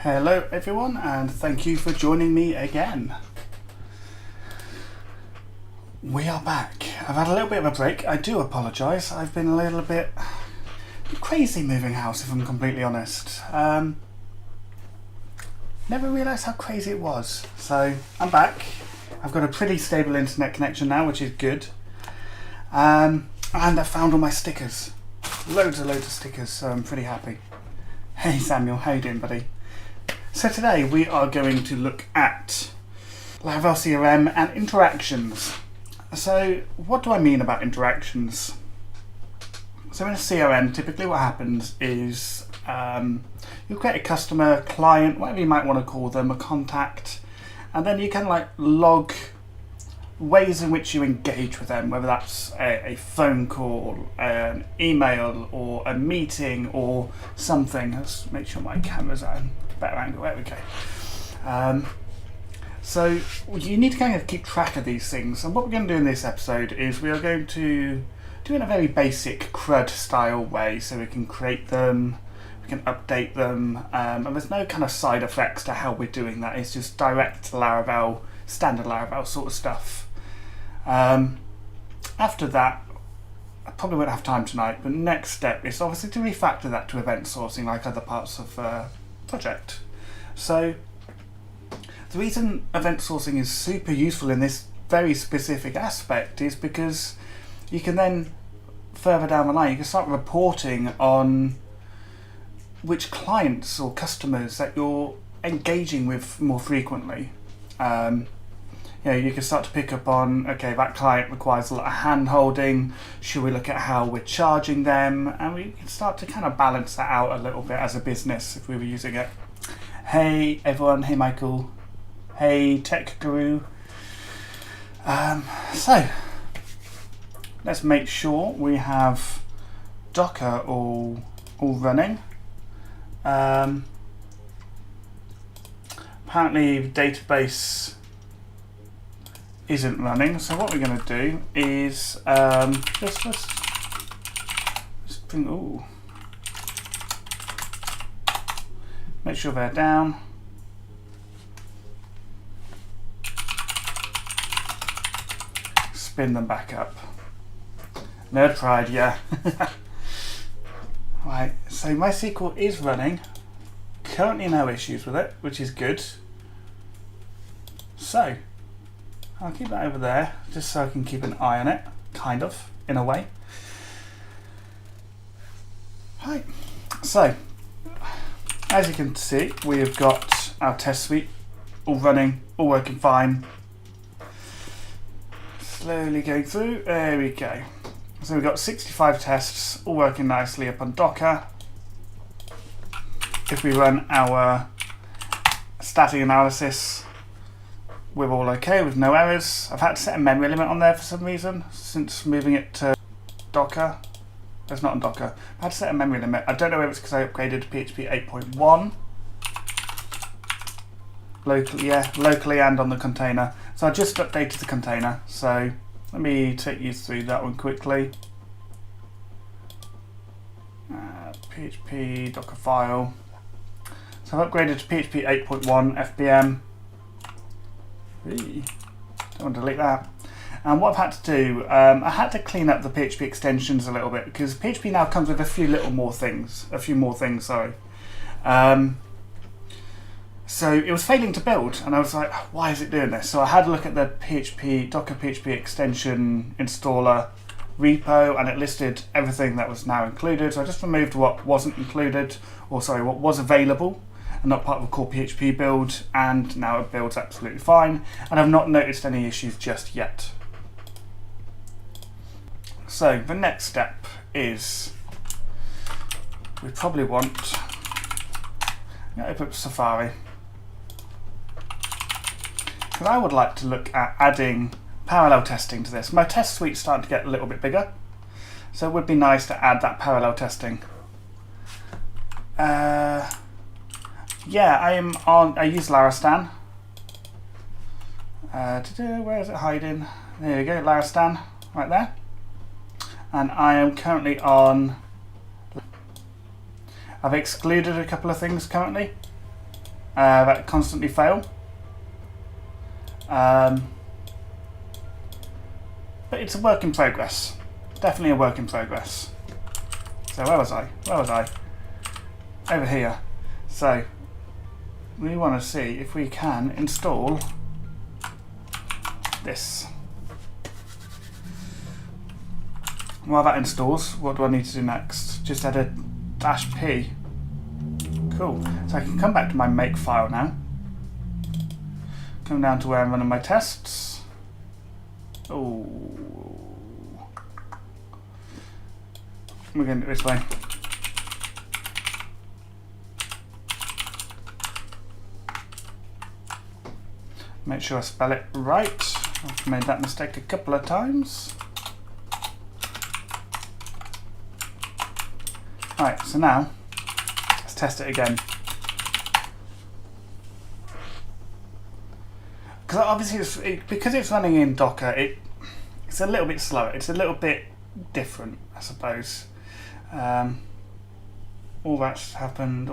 Hello everyone, and thank you for joining me again. We are back. I've had a little bit of a break. I do apologise. I've been a little bit crazy moving house, if I'm completely honest. Never realised how crazy it was. So I'm back. I've got a pretty stable internet connection now, which is good. And I found all my stickers. Loads of stickers, so I'm pretty happy. Hey Samuel, how you doing, buddy? So today we are going to look at Laravel CRM and interactions. So what do I mean about interactions? So in a CRM, typically what happens is you create a customer, client, whatever you might want to call them, a contact, and then you can log ways in which you engage with them, whether that's a phone call, an email, or a meeting, or something. Let's make sure my camera's at a better angle. There we go. So you need to kind of keep track of these things, and what we're going to do in this episode is we are going to do it in a very basic CRUD style way, so we can create them, we can update them, and there's no kind of side effects to how we're doing that. It's just direct Laravel, standard Laravel sort of stuff. After that, I probably won't have time tonight, but next step is obviously to refactor that to event sourcing like other parts of project. So the reason event sourcing is super useful in this very specific aspect is because you can then further down the line you can start reporting on which clients or customers that you're engaging with more frequently. You can start to pick up on, okay, that client requires a lot of hand holding, should we look at how we're charging them, and we can start to kind of balance that out a little bit as a business if we were using it. Hey everyone, hey Michael, hey Tech Guru. So let's make sure we have Docker all running. Apparently the database isn't running, so what we're going to do is let's bring, make sure they're down. Spin them back up. Nerd pride, yeah. Right, so MySQL is running. Currently no issues with it, which is good. So I'll keep that over there, just so I can keep an eye on it, kind of, in a way. Right, so, as you can see, we've got our test suite all running, all working fine. Slowly going through, there we go. So we've got 65 tests, all working nicely up on Docker. If we run our static analysis, we're all okay with no errors. I've had to set a memory limit on there for some reason since moving it to Docker. It's not on Docker. I had to set a memory limit. I don't know if it's because I upgraded to PHP 8.1. Locally and on the container. So I just updated the container. So let me take you through that one quickly. PHP Docker file. So I've upgraded to PHP 8.1 FBM. Don't want to delete that. And what I've had to do, I had to clean up the PHP extensions a little bit because PHP now comes with a few more things. So it was failing to build, and I was like, why is it doing this? So I had a look at the Docker PHP extension installer repo, and it listed everything that was now included. So I just removed what wasn't included, what was available and not part of a core PHP build, and now it builds absolutely fine, and I've not noticed any issues just yet. So the next step is we probably want, I'm going to open up Safari, because I would like to look at adding parallel testing to this. My test suite's starting to get a little bit bigger, so it would be nice to add that parallel testing. Yeah, I use Larastan. Where is it hiding? There we go, Larastan, right there. And I am currently on, I've excluded a couple of things currently. that constantly fail. But it's a work in progress. Definitely a work in progress. So where was I? Over here. So we want to see if we can install this. While that installs, what do I need to do next? Just add a -p. Cool. So I can come back to my make file now. Come down to where I'm running my tests. Oh, we're going to do it this way. Make sure I spell it right. I've made that mistake a couple of times. Right, so now let's test it again. Because obviously, because it's running in Docker, it's a little bit slower. It's a little bit different, I suppose. All that's happened.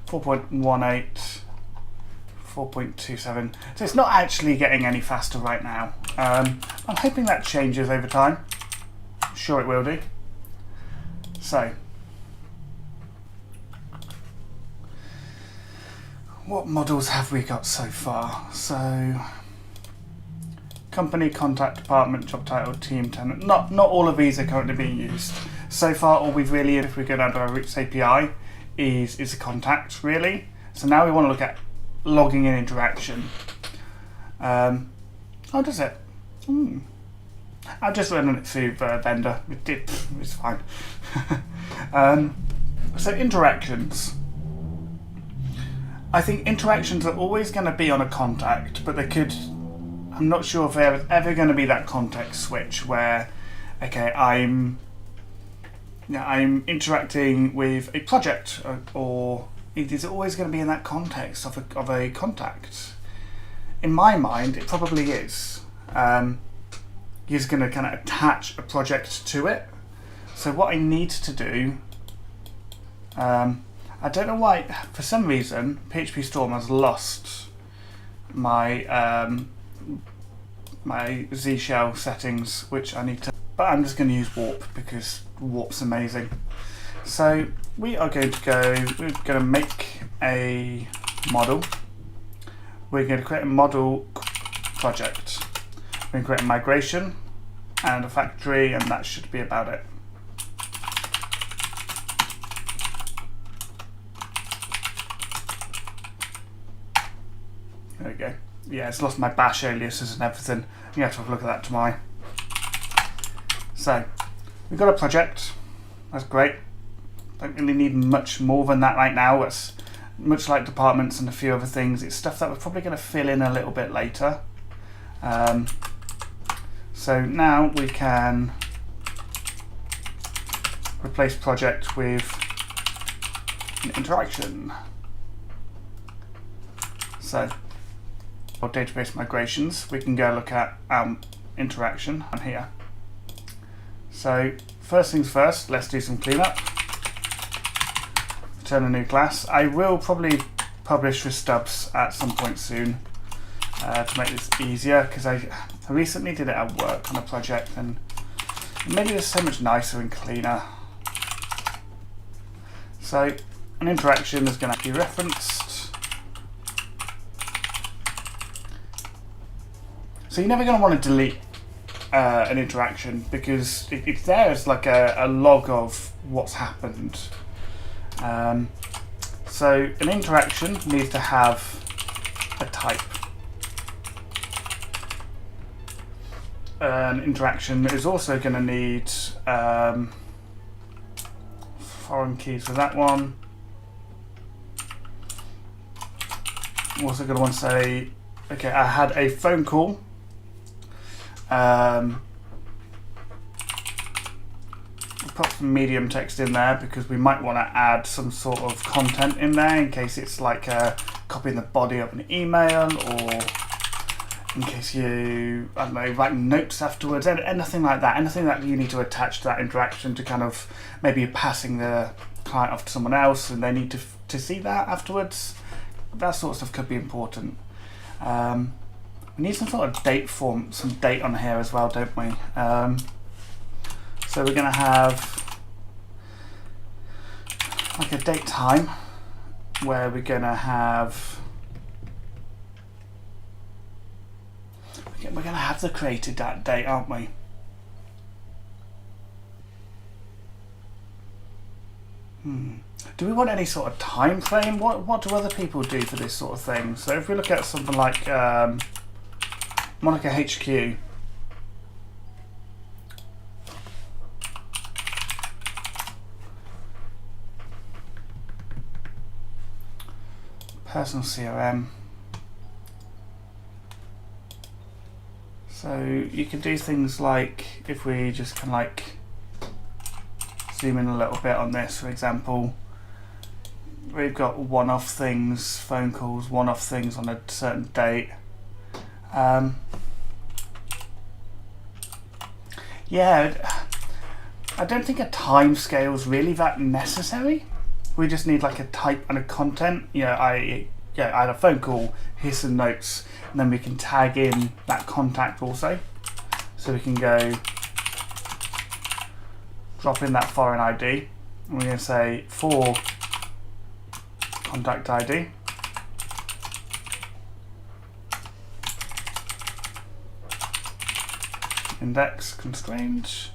4.18, 4.27. So it's not actually getting any faster right now. I'm hoping that changes over time. I'm sure it will do. So, what models have we got so far? So, company, contact, department, job title, team, tenant. Not all of these are currently being used. So far, all we've really, if we go down to our Roots API, is a contact, really. So now we want to look at logging in interaction. How does it? I've just run it through the vendor. It's fine. So interactions. I think interactions are always going to be on a contact, but I'm not sure if there's ever going to be that context switch where, okay, I'm interacting with a project, or it is always going to be in that context of a contact. In my mind, it probably is. He's going to kind of attach a project to it. So what I need to do, I don't know why, for some reason, PHP Storm has lost my my Z shell settings, which I need to, but I'm just going to use warp because warp's amazing. So we're going to make a model. We're going to create a model project. We're going to create a migration and a factory, and that should be about it. There we go. Yeah, it's lost my bash aliases and everything. You have to have a look at that tomorrow. So, we've got a project. That's great. Don't really need much more than that right now. It's much like departments and a few other things. It's stuff that we're probably going to fill in a little bit later. So now we can replace project with an interaction. So, for database migrations, we can go look at interaction on here. So first things first, let's do some cleanup. Return a new class. I will probably publish with stubs at some point soon to make this easier, because I recently did it at work on a project and it made it so much nicer and cleaner. So an interaction is going to be referenced. So you're never going to want to delete an interaction because it's there as like a log of what's happened. So an interaction needs to have a type. An interaction is also going to need foreign keys for that one. I'm also going to want to say, okay, I had a phone call. Put some medium text in there because we might want to add some sort of content in there in case it's like copying the body of an email, or in case you, I don't know, write notes afterwards, anything like that, anything that you need to attach to that interaction to kind of maybe passing the client off to someone else and they need to see that afterwards. that sort of stuff could be important. We need some sort of date form, some date on here as well, don't we? So we're going to have like a date time where we're going to have the created that date, aren't we? Do we want any sort of time frame? What do other people do for this sort of thing? So if we look at something like Monica HQ, personal CRM. So you can do things like, if we just kind of like zoom in a little bit on this, for example, we've got one-off things, phone calls, one-off things on a certain date. Yeah, I don't think a time scale is really that necessary. We just need like a type and a content. I had a phone call, here's some notes, and then we can tag in that contact also. So we can go drop in that foreign ID, and we're going to say for contact ID. Index constraint.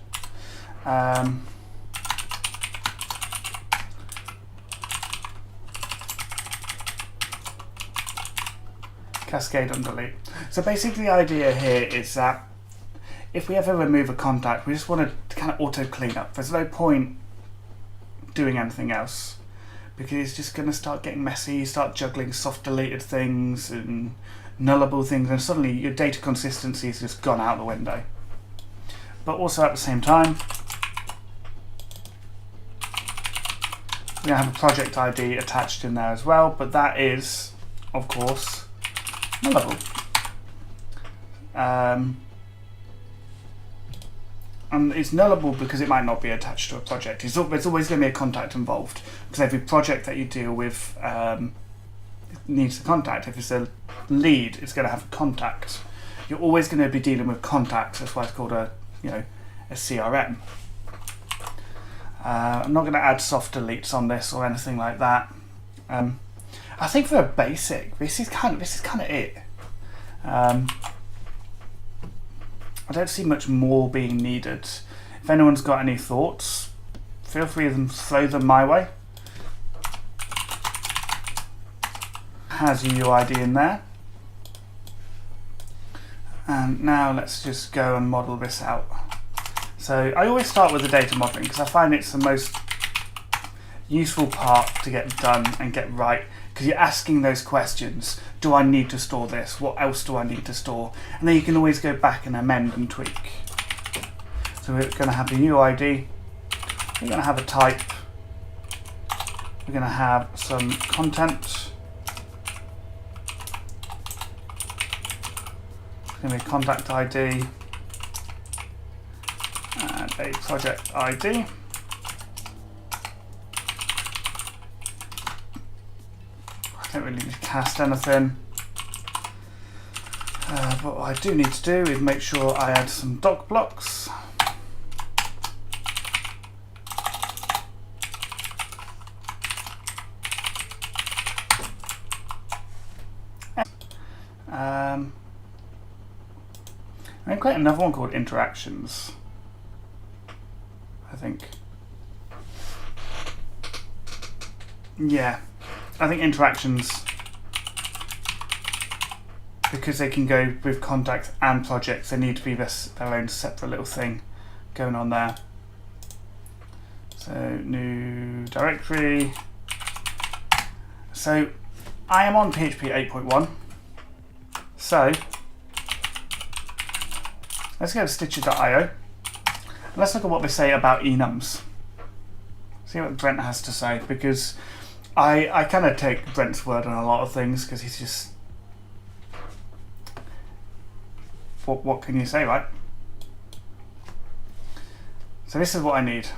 Cascade on delete. So basically the idea here is that if we ever remove a contact, we just want to kind of auto clean up. There's no point doing anything else because it's just going to start getting messy. You start juggling soft deleted things and nullable things, and suddenly your data consistency has just gone out the window. But also at the same time, we're going to have a project ID attached in there as well, but that is, of course, nullable. And it's nullable because it might not be attached to a project. There's always going to be a contact involved, because every project that you deal with needs a contact. If it's a lead, it's going to have a contact. You're always going to be dealing with contacts. That's why it's called a CRM. I'm not going to add soft deletes on this or anything like that. I think for a basic, this is kind of it. I don't see much more being needed. If anyone's got any thoughts, feel free to throw them my way. Has a UID in there. And now let's just go and model this out. So I always start with the data modeling because I find it's the most useful part to get done and get right, because you're asking those questions. Do I need to store this? What else do I need to store? And then you can always go back and amend and tweak. So we're going to have the UID, we're going to have a type, we're going to have some content, it's going to be a contact ID and a project ID. I don't really need to cast anything, but what I do need to do is make sure I add some doc blocks. I'm going to create another one called interactions, I think. Yeah. I think interactions, because they can go with contacts and projects, they need to be their own separate little thing going on there. So new directory. So I am on PHP 8.1. So let's go to stitcher.io. Let's look at what they say about enums. See what Brent has to say, because I kind of take Brent's word on a lot of things, because he's just... What can you say, right? So this is what I need.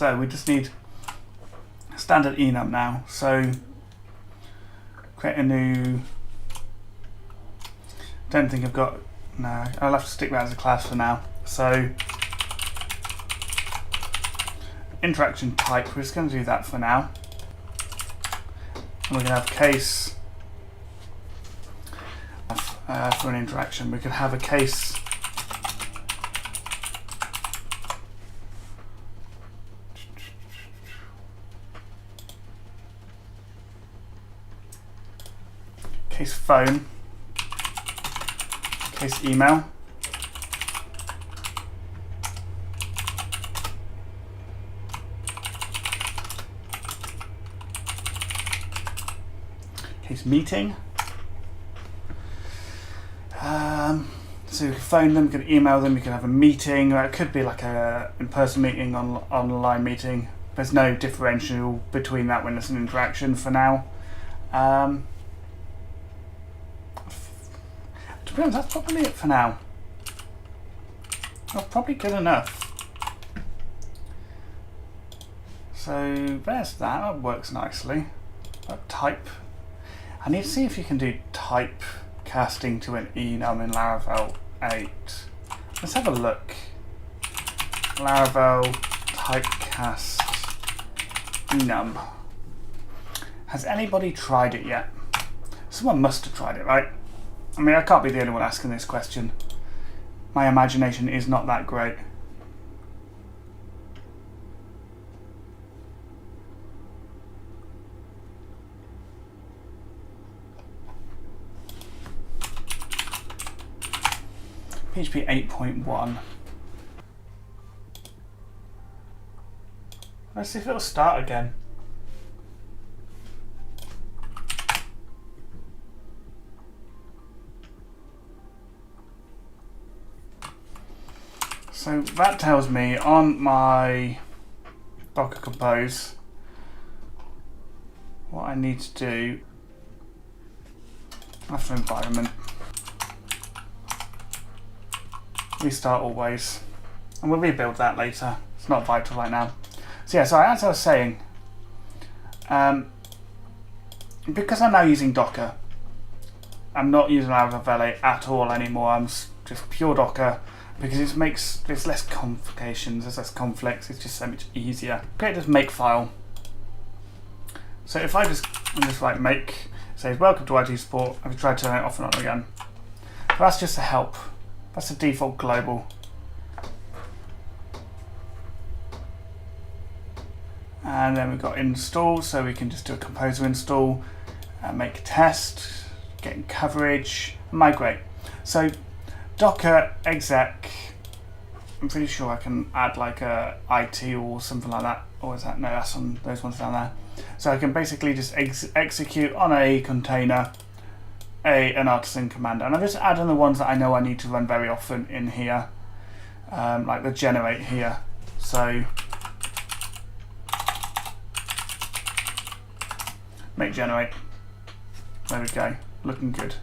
So we just need standard enum now. So create a new, don't think I've got, no, I'll have to stick that as a class for now. So interaction type, we're just going to do that for now. And we're going to have case for an interaction. We could have a case phone, case email, case meeting. So we could phone them, we could email them, we could have a meeting, or it could be like a in-person meeting, online meeting. There's no differential between that when it's an interaction for now. To be honest, that's probably it for now. That's probably good enough. So there's that. That works nicely. Type. I need to see if you can do type casting to an enum in Laravel 8. Let's have a look. Laravel typecast enum. Has anybody tried it yet? Someone must have tried it, right? I mean, I can't be the only one asking this question. My imagination is not that great. PHP 8.1. Let's see if it'll start again. So that tells me on my DockerCompose what I need to do after environment. Restart always, and we'll rebuild that later. It's not vital right now. So yeah, so as I was saying, because I'm now using Docker, I'm not using Laravel 8 at all anymore. I'm just pure Docker because there's less complications, there's less conflicts. It's just so much easier. Create this make file. So if I just like make, it says welcome to IT support. I've tried to turn it off and on again. But that's just a help. That's the default global. And then we've got install, so we can just do a composer install, make a test, getting coverage, migrate. So Docker exec, I'm pretty sure I can add like a IT or something like that. Or is that, no, that's on those ones down there. So I can basically just execute on a container an artisan command, and I'm just adding the ones that I know I need to run very often in here, like the generate here. So make generate. There we go, looking good.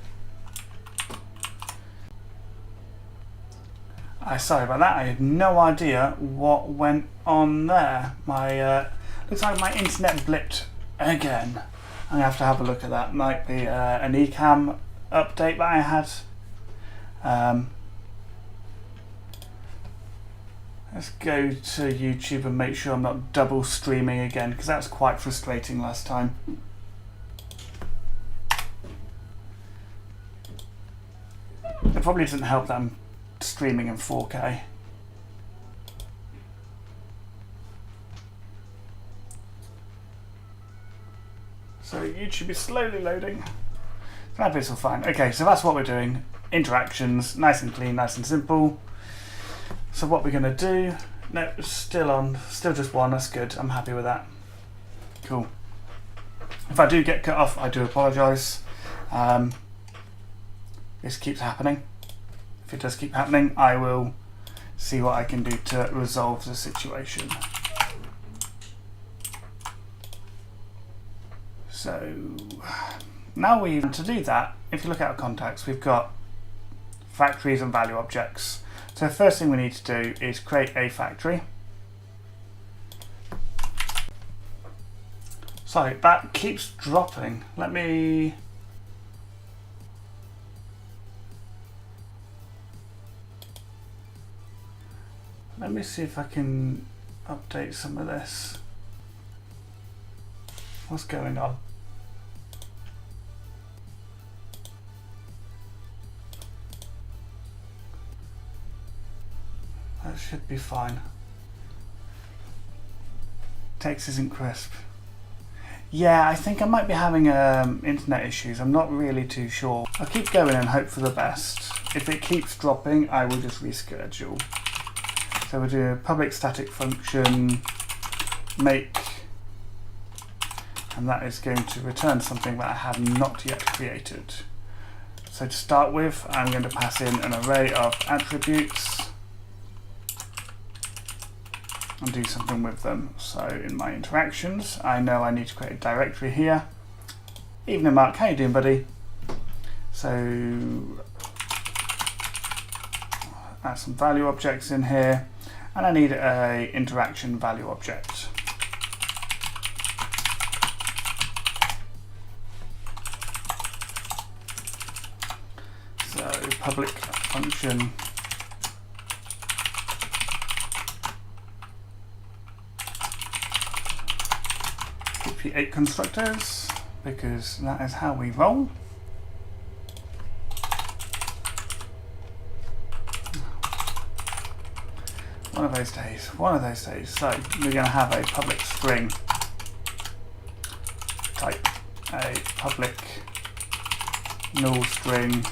Sorry about that, I had no idea what went on there. My looks like my internet blipped again. I'm going to have a look at that. Might be an eCam update that I had. Let's go to YouTube and make sure I'm not double streaming again, because that was quite frustrating last time. It probably doesn't help that I'm streaming in 4K. So YouTube is slowly loading. That bit's all fine. Okay, so that's what we're doing. Interactions, nice and clean, nice and simple. So what we're gonna do, no, still on, still just one, that's good. I'm happy with that. Cool. If I do get cut off, I do apologise. This keeps happening. If it does keep happening, I will see what I can do to resolve the situation. So now to do that, if you look at our contacts, we've got factories and value objects. So the first thing we need to do is create a factory. Sorry, that keeps dropping. Let me see if I can update some of this. What's going on? That should be fine. Text isn't crisp. Yeah, I think I might be having internet issues. I'm not really too sure. I'll keep going and hope for the best. If it keeps dropping, I will just reschedule. So we'll do a public static function make, and that is going to return something that I have not yet created. So to start with, I'm going to pass in an array of attributes and do something with them. So in my interactions, I know I need to create a directory here. Evening Mark, how you doing, buddy? So add some value objects in here, and I need a interaction value object. So public function eight constructors, because that is how we roll. One of those days, one of those days. So we're going to have a public string type, a public null string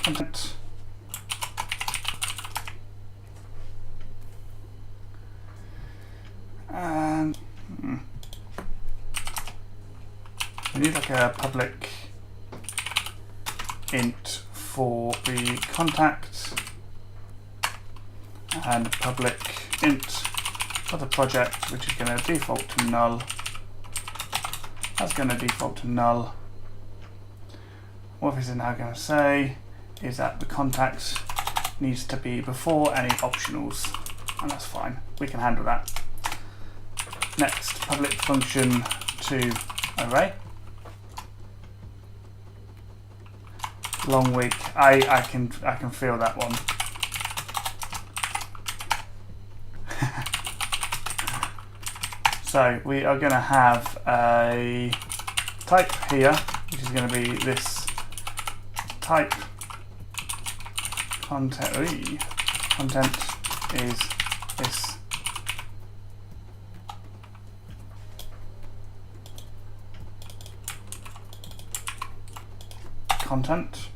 content, and we need like a public int for the contact and a public int for the project, which is going to default to null. That's going to default to null. What this is now going to say is that the contact needs to be before any optionals, and that's fine. We can handle that. Next, public function to array. Long week. I can feel that one. So we are going to have a type here, which is going to be this type content. Content is this. Content,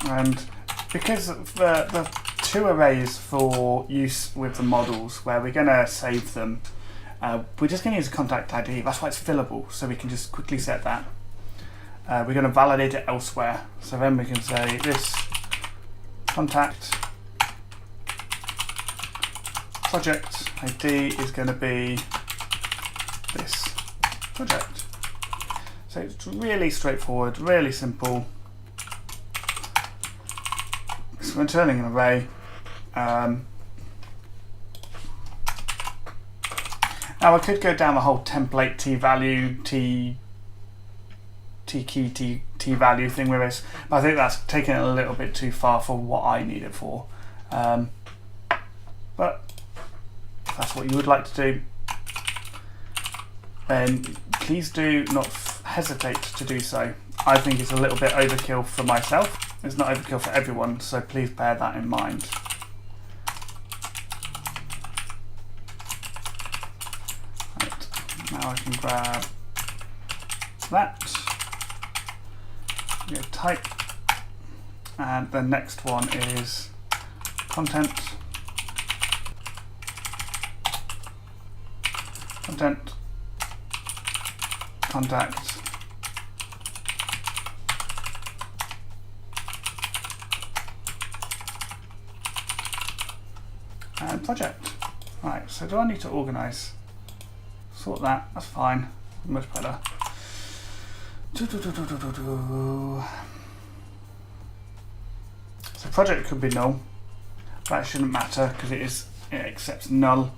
and because of the two arrays for use with the models where we're going to save them, we're just going to use a contact ID. That's why it's fillable, so we can just quickly set that. We're going to validate it elsewhere, so then we can say this contact project ID is going to be this project. So it's really straightforward, really simple. So we're returning an array. Now I could go down the whole template t-value, t-key, t-value thing with this, but I think that's taking it a little bit too far for what I need it for. But if that's what you would like to do, then please do not hesitate to do so. I think it's a little bit overkill for myself. It's not overkill for everyone, so please bear that in mind. Right. Now I can grab that, go type, and the next one is content, contact, and project. Right, so do I need to organize? Sort that, that's fine, much better. So project could be null, but it shouldn't matter because it is it accepts null.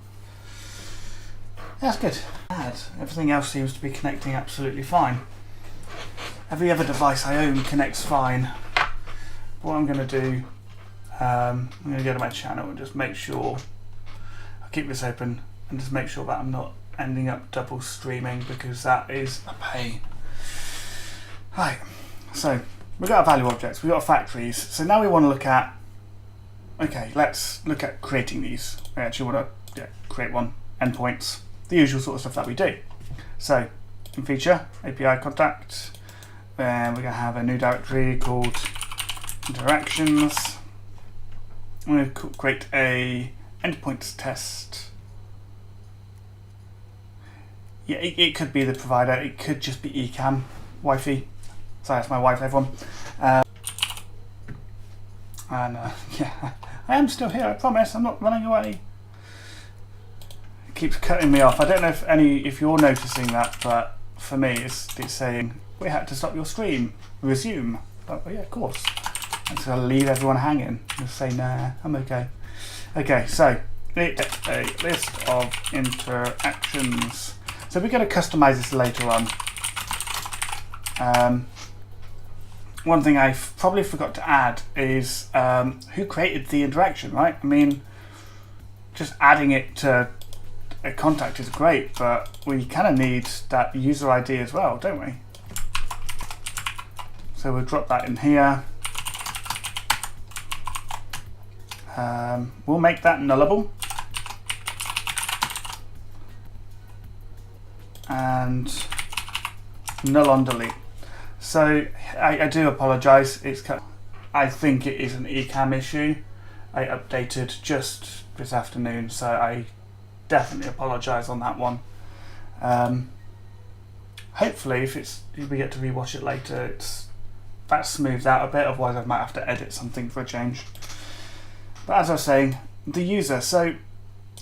That's good. Everything else seems to be connecting absolutely fine. Every other device I own connects fine. What I'm going to do, I'm going to go to my channel and just make sure, I'll keep this open and just make sure that I'm not ending up double streaming, because that is a pain. Right, so we've got our value objects, we've got our factories. So now we want to look at, okay, let's look at creating these. I actually want to create one, endpoints, the usual sort of stuff that we do. So in feature, API contact, then we're going to have a new directory called interactions. I'm going to create a endpoints test. Yeah, it could be the provider, it could just be eCam, Wi-Fi. Sorry, that's my wife, everyone. Yeah, I am still here, I promise, I'm not running away. It keeps cutting me off. I don't know if you're noticing that, but for me it's saying, we had to stop your stream, resume. But yeah, of course. I'm just going to leave everyone hanging. Just say, nah, I'm okay. Okay, so it's a list of interactions. So we're going to customize this later on. One thing I probably forgot to add is who created the interaction, right? I mean, just adding it to a contact is great, but we kind of need that user ID as well, don't we? So we'll drop that in here. We'll make that nullable. And null on delete. So I do apologise. I think it is an eCam issue. I updated just this afternoon, so I definitely apologise on that one. Hopefully, if we get to rewatch it later, that smooths out a bit. Otherwise, I might have to edit something for a change. But as I was saying, the user. So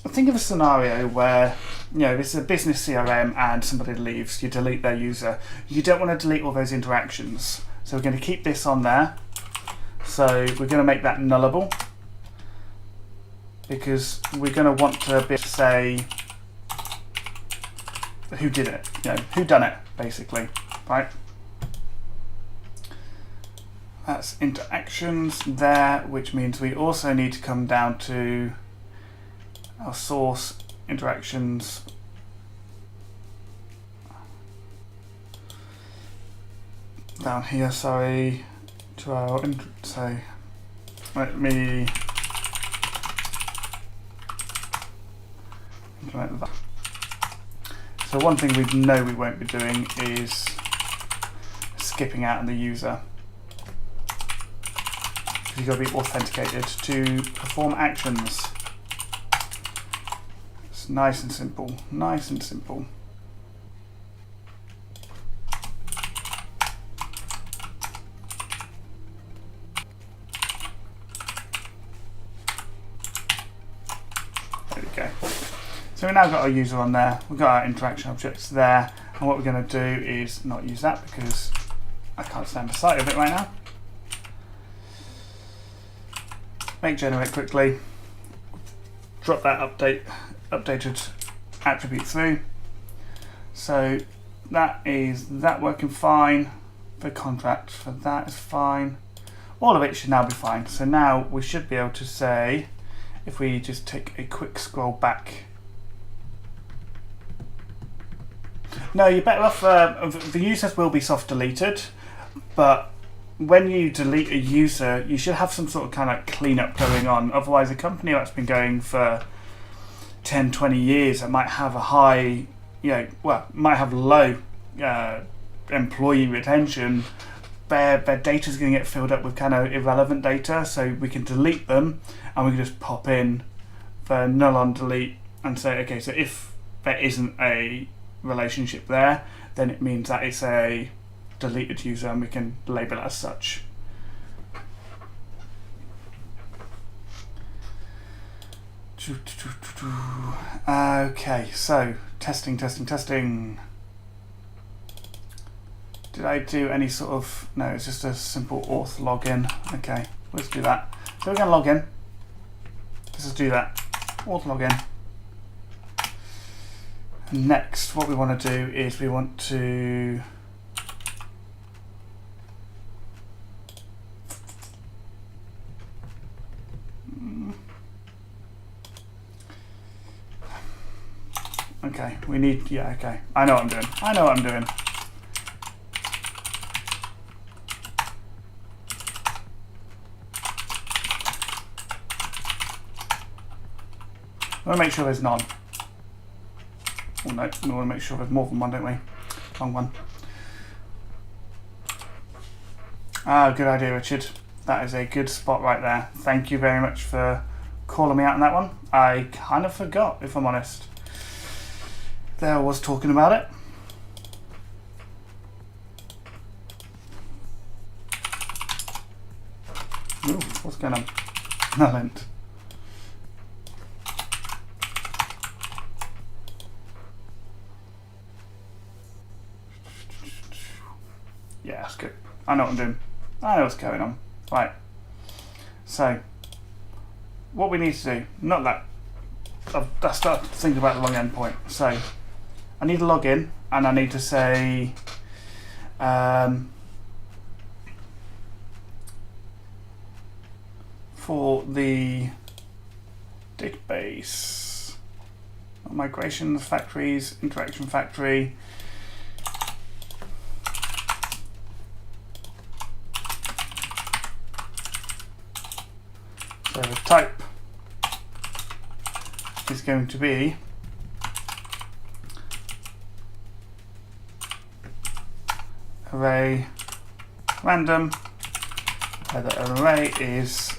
think of a scenario where, you know, this is a business CRM and somebody leaves, you delete their user. You don't want to delete all those interactions. So we're going to keep this on there. So we're going to make that nullable, because we're going to want to be able to say who did it, you know, who done it, basically, right? That's interactions there, which means we also need to come down to our source interactions. Down here, sorry, to our, so let me implement that. So one thing we know we won't be doing is skipping out on the user. You've got to be authenticated to perform actions. It's nice and simple, nice and simple. There we go. So we've now got our user on there, we've got our interaction objects there, and what we're going to do is not use that because I can't stand the sight of it right now. Make generate quickly, drop that updated attribute through. So that is that working fine. The contract for that is fine. All of it should now be fine. So now we should be able to say, if we just take a quick scroll back. No, you're better off, the users will be soft deleted, but when you delete a user, you should have some sort of kind of cleanup going on. Otherwise, a company that's been going for 10, 20 years, that might have a high, might have low employee retention. Their data is going to get filled up with kind of irrelevant data, so we can delete them and we can just pop in the null on delete and say, okay, so if there isn't a relationship there, then it means that it's a deleted user and we can label it as such. Okay, so testing. Did I do any sort of, no, it's just a simple auth login. Okay, let's do that. So we're going to log in. Let's just do that. auth login. Next, what we want to do is we want to okay, we need, yeah, okay. I know what I'm doing. I know what I'm doing. I want to make sure there's none. Oh no, we want to make sure there's more than one, don't we? Wrong one. Ah, good idea, Richard. That is a good spot right there. Thank you very much for calling me out on that one. I kind of forgot, if I'm honest. There I was talking about it. Ooh, what's going on? Nullint. Yeah, that's good. I know what I'm doing. I know what's going on. Right. So, what we need to do, not that, I start thinking about the long endpoint. So, I need to log in and I need to say, for the database, migrations, factories, interaction factory, so the type is going to be array random, where the array is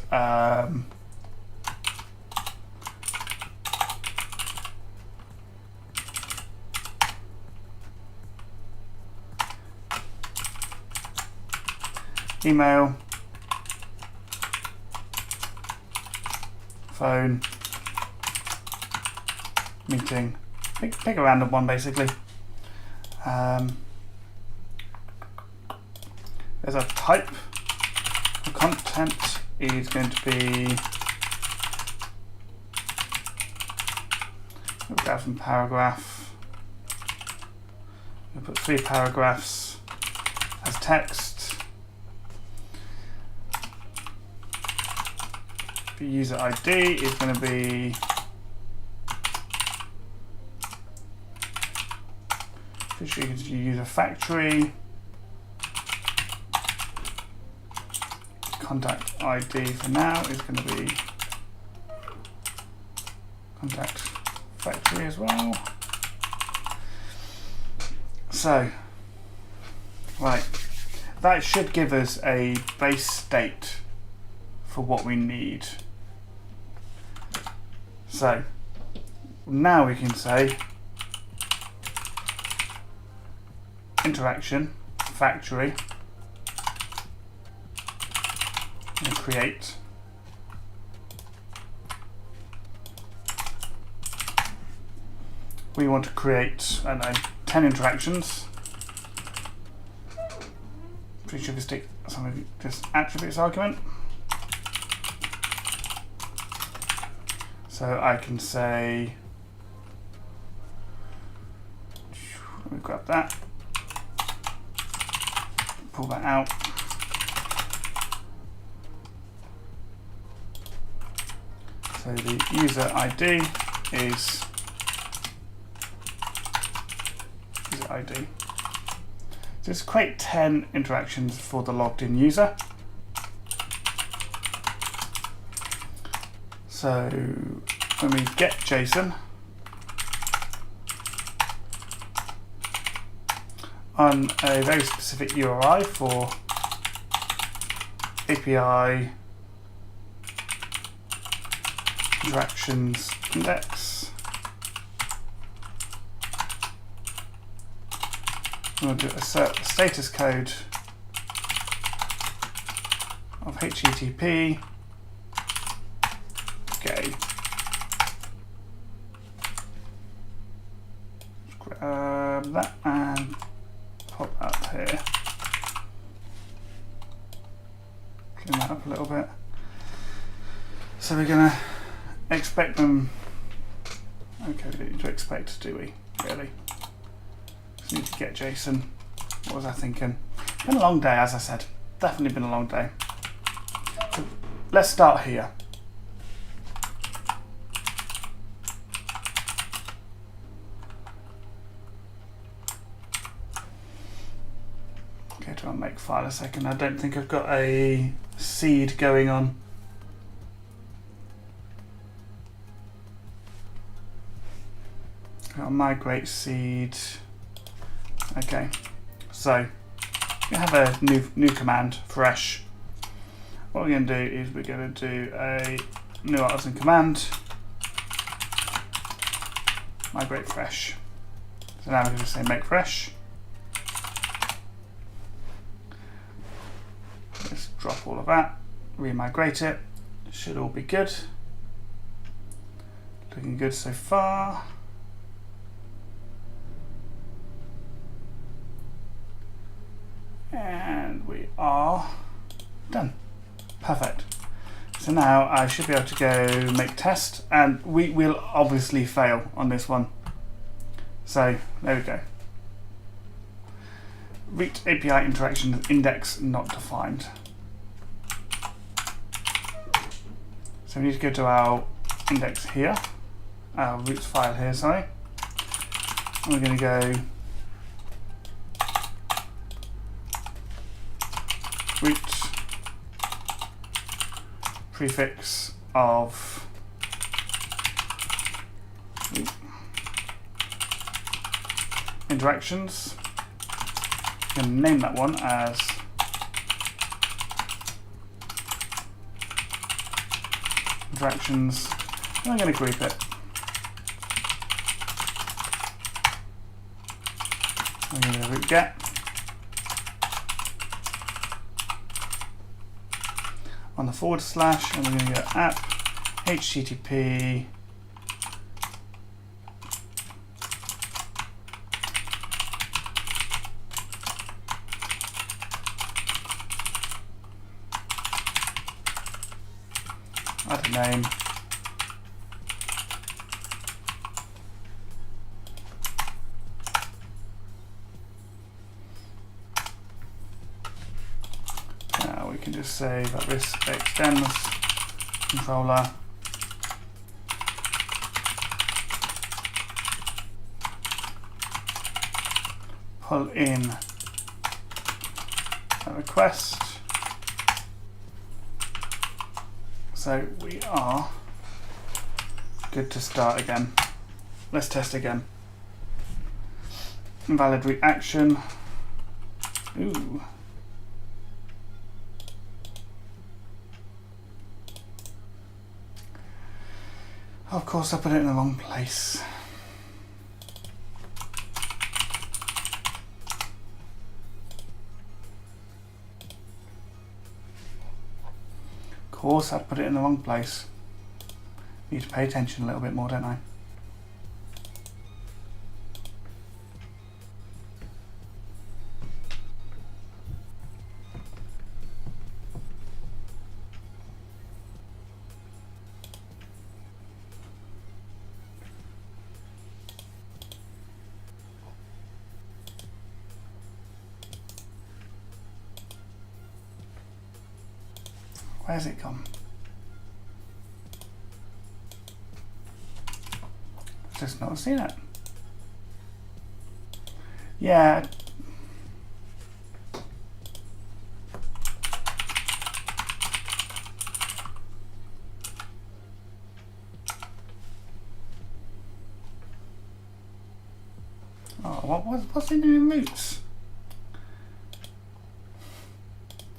email, phone, meeting, pick a random one basically. There's a type. The content is going to be, we'll grab some paragraph. We'll put 3 paragraphs as text. The user ID is going to be user factory. Contact ID for now is going to be contact factory as well. So, right, that should give us a base state for what we need. So, now we can say interaction factory and create. We want to create, I don't know, 10 interactions. Pretty sure we stick some of this attributes argument. So I can say, let me grab that, pull that out. So the user ID is user ID. Just create 10 interactions for the logged in user. So when we get JSON, on a very specific URI for API interactions index, we'll do assert the status code of HTTP gay. Grab that and pop that here. Clean that up a little bit. So we're going to expect them Okay, we don't need to expect, do we? Really? Just need to get JSON. What was I thinking? Been a long day, as I said. Definitely been a long day. So let's start here. Okay, to make file a second. I don't think I've got a seed going on. Got a migrate seed. Okay, so we have a new command, fresh. What we're going to do is we're going to do a new artisan command, migrate fresh. So now we're going to say make fresh. Let's drop all of that, remigrate it. Should all be good. Looking good so far. And we are done. Perfect. So now I should be able to go make test, and we will obviously fail on this one. So there we go. Reach API interaction index not defined. So we need to go to our index here, our roots file here, sorry. And we're going to go root prefix of interactions. I'm going to name that one as interactions, and I'm going to group it. I'm going to root get. On the / and we're going to go app http add a name, now we can just say that this extends controller pull in a request. So we are good to start again. Let's test again. Invalid reaction. Ooh. Of course I put it in the wrong place. Of course I put it in the wrong place. Need to pay attention a little bit more, don't I? Where's it gone? Just not seen it. Yeah. Oh, what's it doing in roots?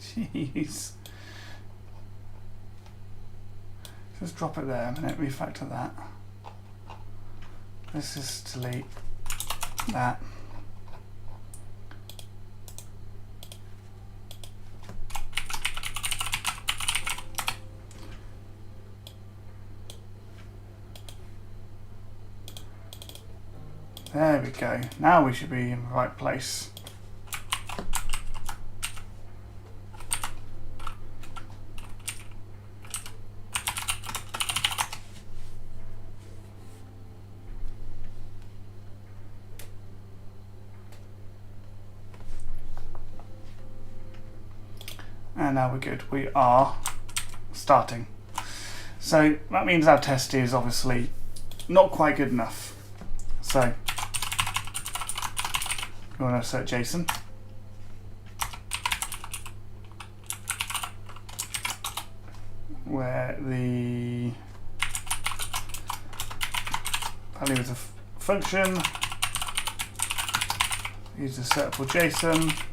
Jeez. Just drop it there a minute, refactor that. Let's just delete that. There we go. Now we should be in the right place. And now we're good. We are starting. So that means our test is obviously not quite good enough. So we want to assert JSON. Where the value is a function, use assertable JSON.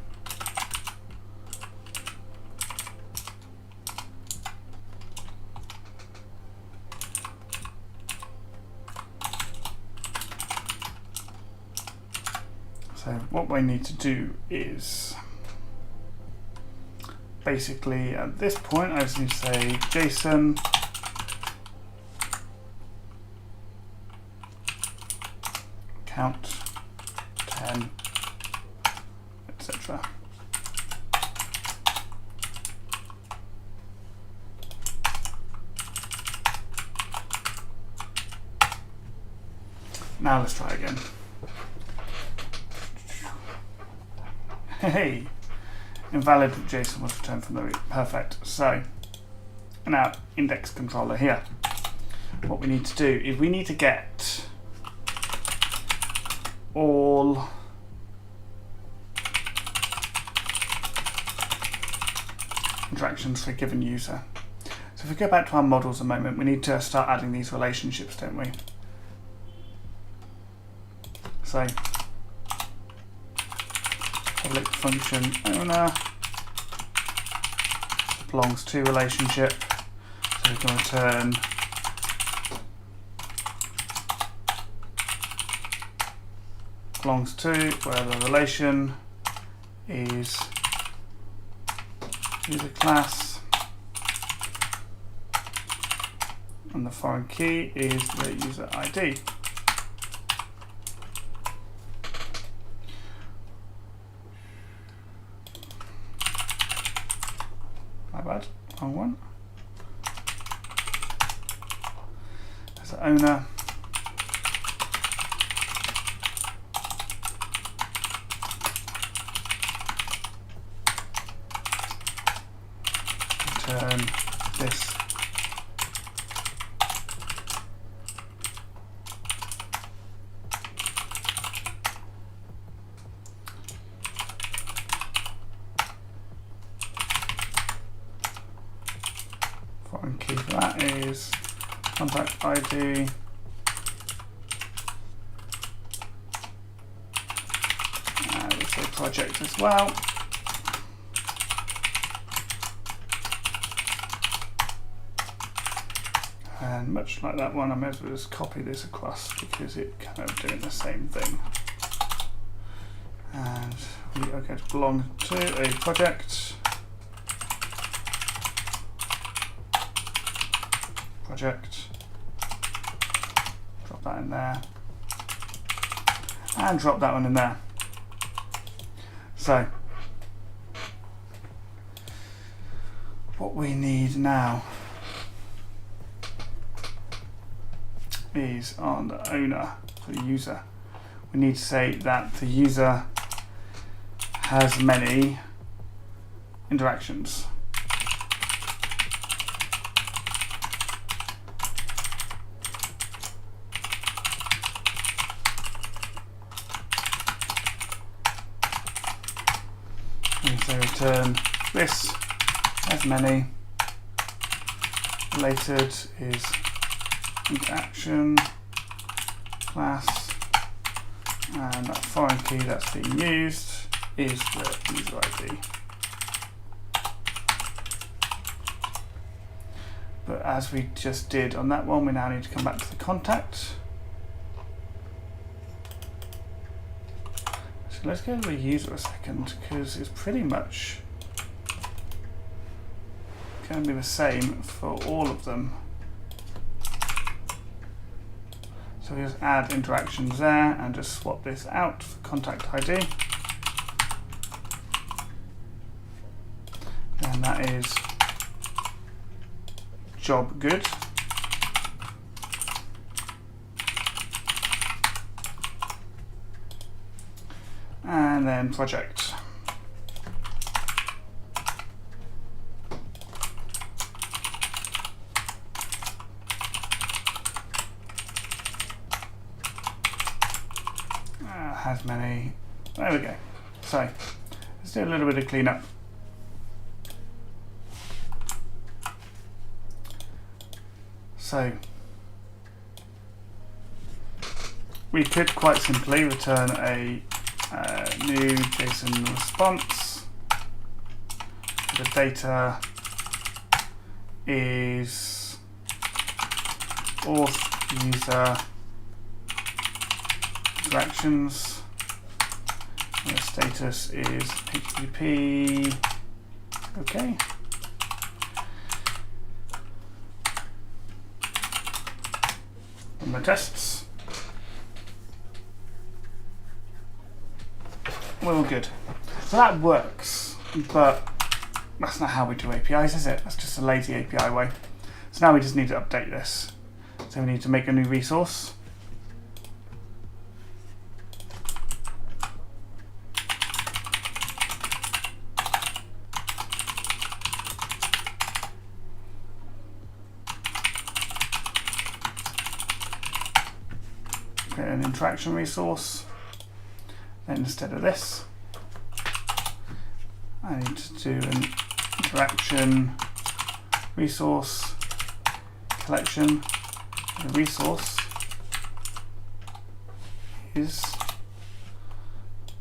So what we need to do is basically at this point I just need to say JSON count 10, etc. Now let's try again. Hey, invalid JSON was returned from the root. Perfect. So now index controller here. What we need to do is we need to get all interactions for a given user. So if we go back to our models a moment, we need to start adding these relationships, don't we? So public function owner belongs to relationship, so we can return belongs to where the relation is user class and the foreign key is the user ID. My bad, wrong one. There's the owner. Return this foreign key for that is contact ID and we'll say project as well. And much like that one, I may as well just copy this across because it's kind of doing the same thing. And we are going to belong to a project. Drop that in there. And drop that one in there. So, what we need now is on the owner, for the user. We need to say that the user has many interactions. And so return this as many. Related is interaction class, and that foreign key that's being used is the user ID. But as we just did on that one, we now need to come back to the contact. So let's go to the user a second, because it's pretty much going to be the same for all of them. So we just add interactions there and just swap this out for contact ID. And that is job good. And then project. many. There we go. So let's do a little bit of cleanup. So we could quite simply return a new JSON response. The data is auth user interactions. And the status is HTTP. Okay. And the tests. We're all good. So that works, but that's not how we do APIs, is it? That's just a lazy API way. So now we just need to update this. So we need to make a new resource. Create an interaction resource. Then instead of this, I need to do an interaction resource collection. The resource is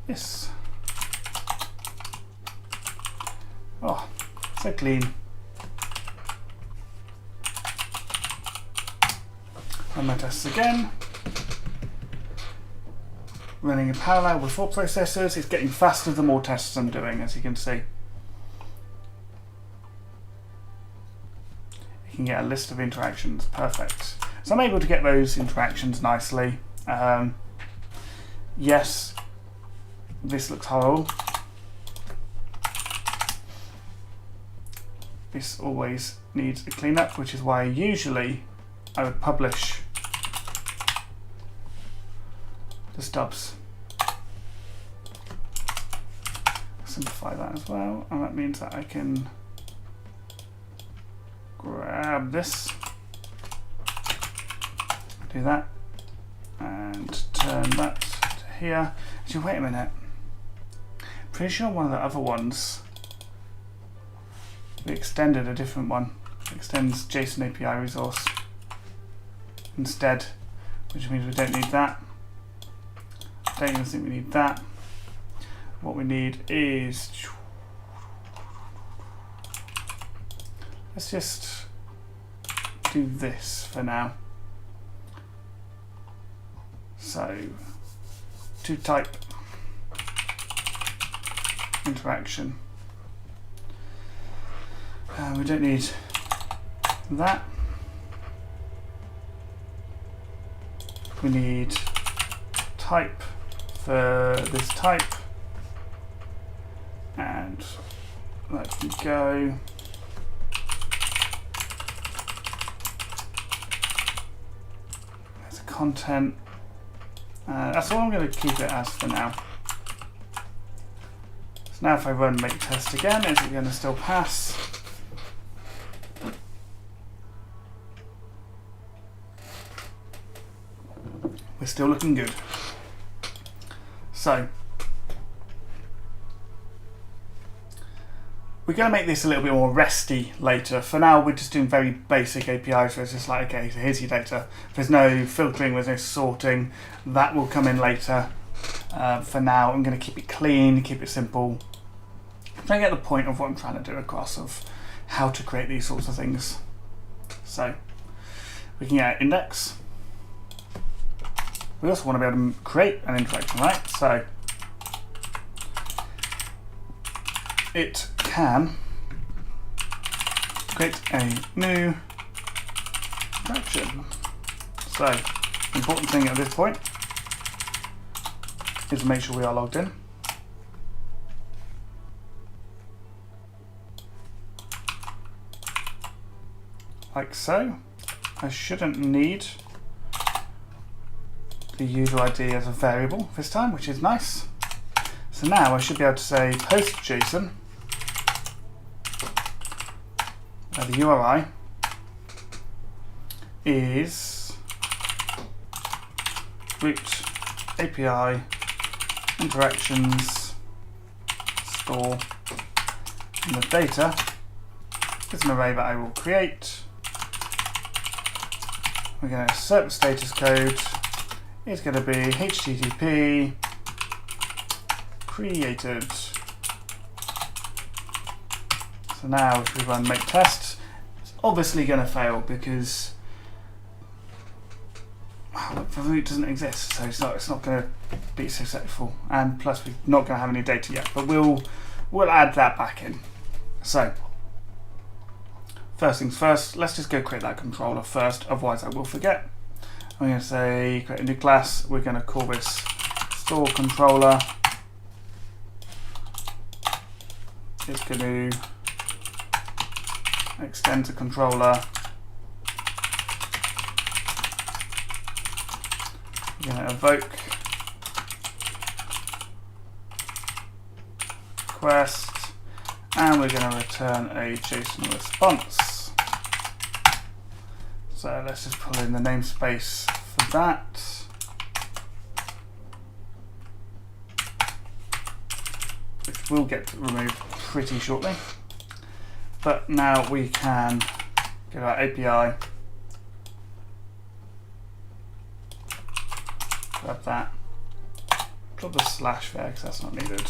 this. Oh, so clean. Run my tests again. Running in parallel with 4 processors. It's getting faster the more tests I'm doing, as you can see. You can get a list of interactions. Perfect. So I'm able to get those interactions nicely. Yes, this looks horrible. This always needs a cleanup, which is why usually I would publish the stubs. Simplify that as well, and that means that I can grab this, do that, and turn that to here. Actually, wait a minute. Pretty sure one of the other ones we extended a different one. It extends JSON API resource instead, which means we don't need that. Don't even think we need that. What we need is, let's just do this for now. So to type interaction. We don't need that. We need type for this type, and let me go. There's a content. That's all I'm going to keep it as for now. So now if I run make test again, is it going to still pass? We're still looking good. So we're going to make this a little bit more resty later. For now, we're just doing very basic APIs, so it's just like, okay, so here's your data. There's no filtering, there's no sorting. That will come in later. For now, I'm going to keep it clean, keep it simple. Try to get the point of what I'm trying to do across of how to create these sorts of things. So we can get index. We also want to be able to create an interaction, right? So it can create a new interaction. So the important thing at this point is to make sure we are logged in. Like so. I shouldn't need the user ID as a variable this time, which is nice. So now I should be able to say post JSON, the URI is root API interactions store, and the data is an array that I will create. We're going to assert the status code. It's going to be HTTP created. So now if we run make test, it's obviously going to fail because the root doesn't exist, so it's not going to be successful, and plus we're not going to have any data yet, but we'll add that back in. So first things first, let's just go create that controller first, otherwise I will forget. I'm going to say create a new class. We're going to call this store controller. It's going to extend to controller. We're going to evoke request, and we're going to return a JSON response. So let's just pull in the namespace for that. Which will get removed pretty shortly. But now we can go to our API, grab that, drop the slash there because that's not needed.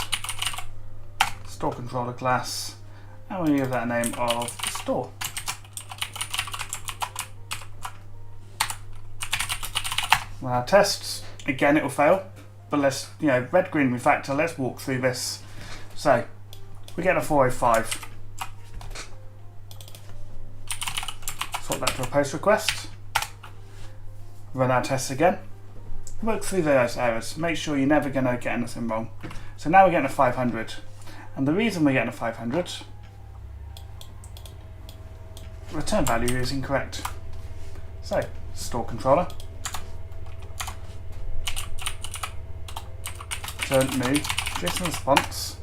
Store controller class, and we'll give that a name of store. When our tests, again it will fail, but let's, red, green, refactor, let's walk through this. So, we get a 405. Sort that to a post request. Run our tests again. Work through those errors. Make sure you're never going to get anything wrong. So now we're getting a 500. And the reason we're getting a 500, return value is incorrect. So, store controller. Return new JSON response.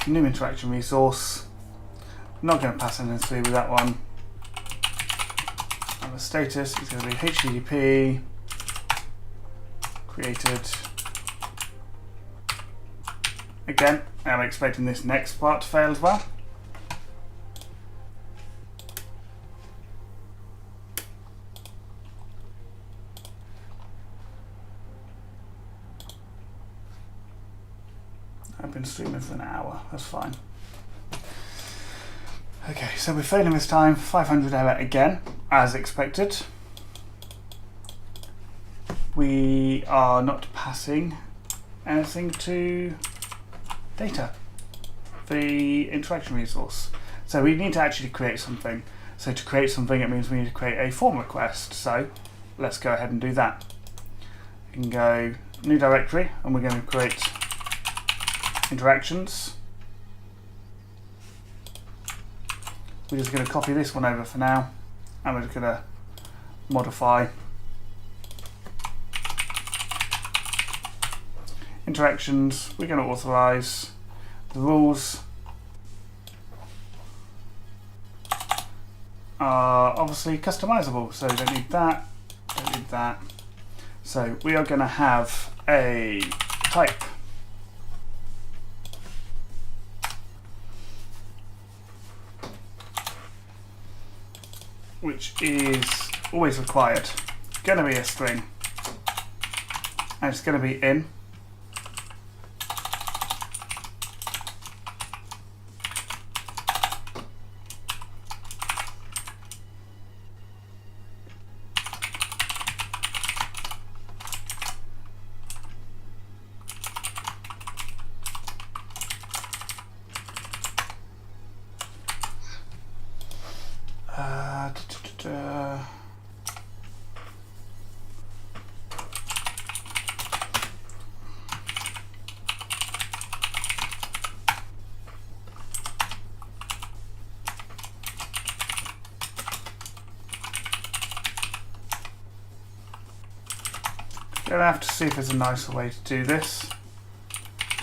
New interaction resource. Not going to pass anything through with that one. And the status is going to be HTTP created. Again, I'm expecting this next part to fail as well. I've been streaming for an hour, that's fine. Okay, so we're failing this time, 500 error again, as expected. We are not passing anything to data, the interaction resource. So we need to actually create something. So to create something, it means we need to create a form request. So let's go ahead and do that. We can go new directory, and we're going to create interactions. We're just going to copy this one over for now, and we're just going to modify interactions. We're going to authorize the rules are obviously customizable, so don't need that, don't need that. So we are going to have a type which is always required. It's going to be a string, and it's going to be in. Gonna have to see if there's a nicer way to do this.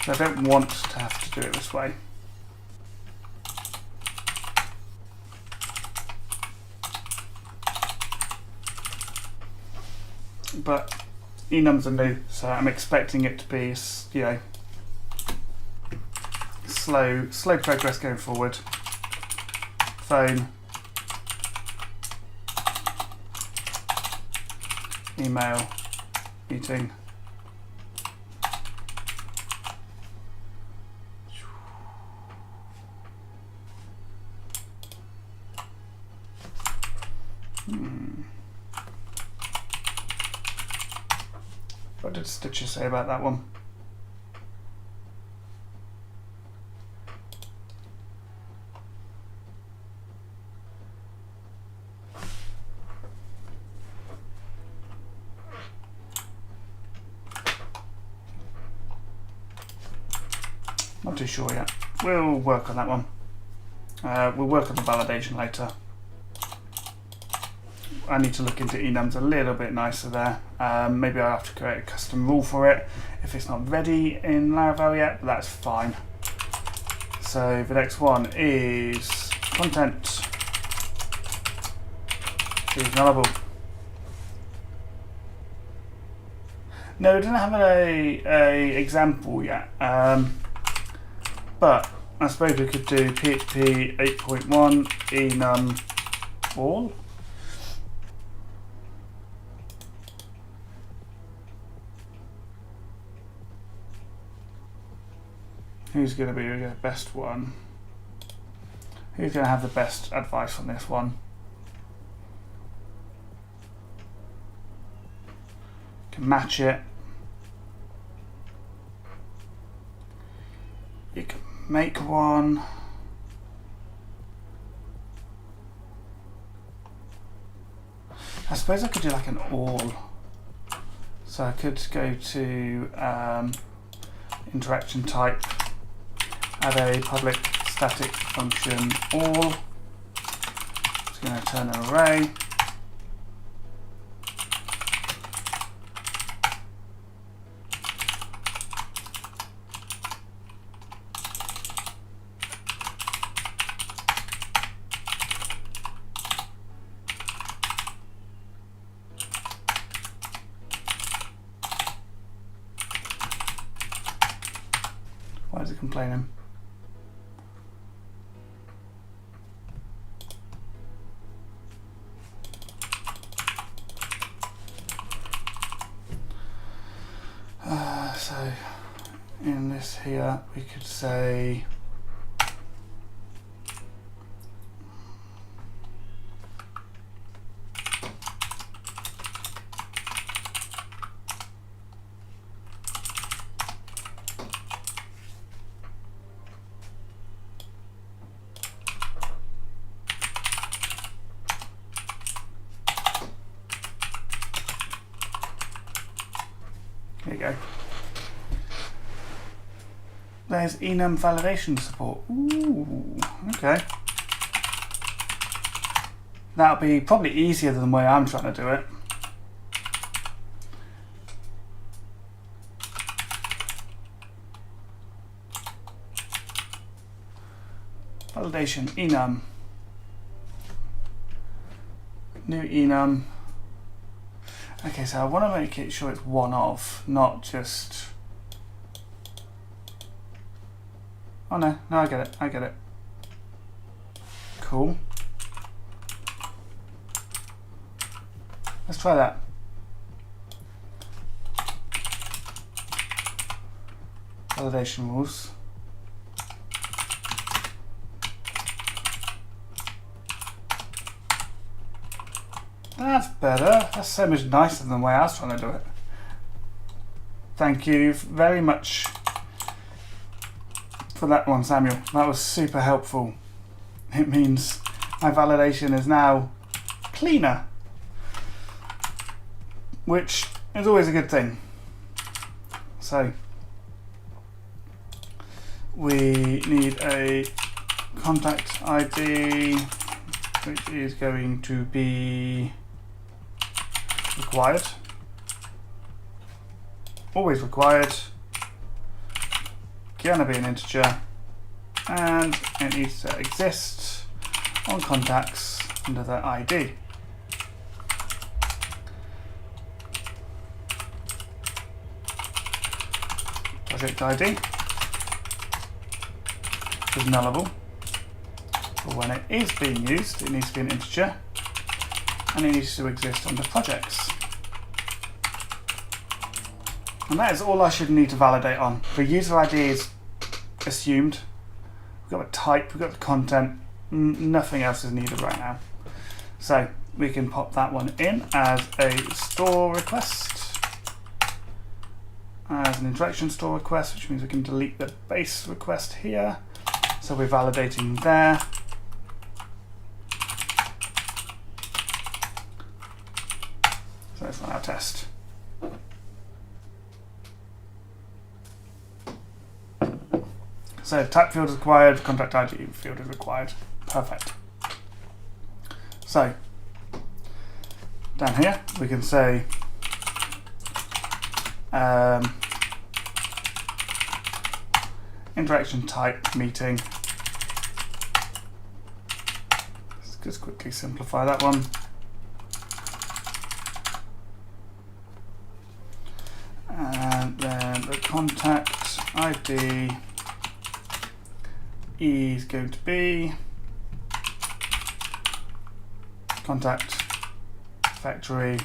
I don't want to have to do it this way. but enums are new, so I'm expecting it to be, you know, slow progress going forward. Phone, email, meeting. What did Stitcher say about that one? Not too sure yet. We'll work on that one. We'll work on the validation later. I need to look into enums a little bit nicer there. Maybe I'll have to create a custom rule for it if it's not ready in Laravel yet, but that's fine. So the next one is content is nullable. No, we didn't have a example yet, but I suppose we could do PHP 8.1 enum all. Who's going to be the best one? Who's going to have the best advice on this one? Can match it. You can make one. I suppose I could do like an all. So I could go to interaction type. Add a public static function all. It's going to turn an array. Why is it complaining? So in this here we could say there you go. There's enum validation support. Ooh, okay. That'll be probably easier than the way I'm trying to do it. Validation, enum. New enum. Okay, so I want to make it sure it's one of, not just... Oh no, I get it. Cool. Let's try that. Validation rules. That's better. That's so much nicer than the way I was trying to do it. Thank you very much for that one, Samuel. That was super helpful. It means my validation is now cleaner, which is always a good thing. So we need a contact ID, which is going to be required, always required. Gonna be an integer, and it needs to exist on contacts under the ID. project ID is nullable. But when it is being used, it needs to be an integer, and it needs to exist under projects. And that is all I should need to validate on. The user ID is assumed. We've got a type, we've got the content, nothing else is needed right now. So we can pop that one in as a store request, as an interaction store request, which means we can delete the base request here. So we're validating there. So let's run our test. So type field is required, contact ID field is required. Perfect. So down here we can say interaction type meeting. Let's just quickly simplify that one. And then the contact ID is going to be contact factory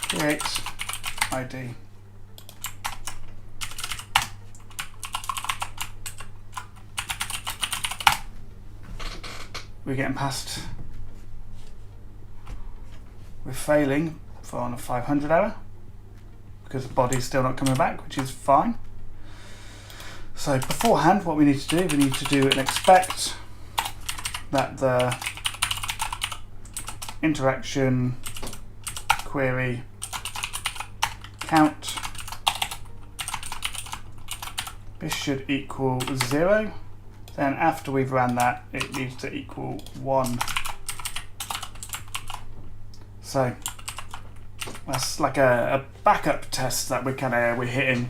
create ID. We're getting past, we're failing on a 500 error because the body's still not coming back, which is fine. So beforehand, what we need to do, we need to do an expect that the interaction query count, this should equal 0. Then after we've ran that, it needs to equal 1. So that's like a backup test that we're hitting.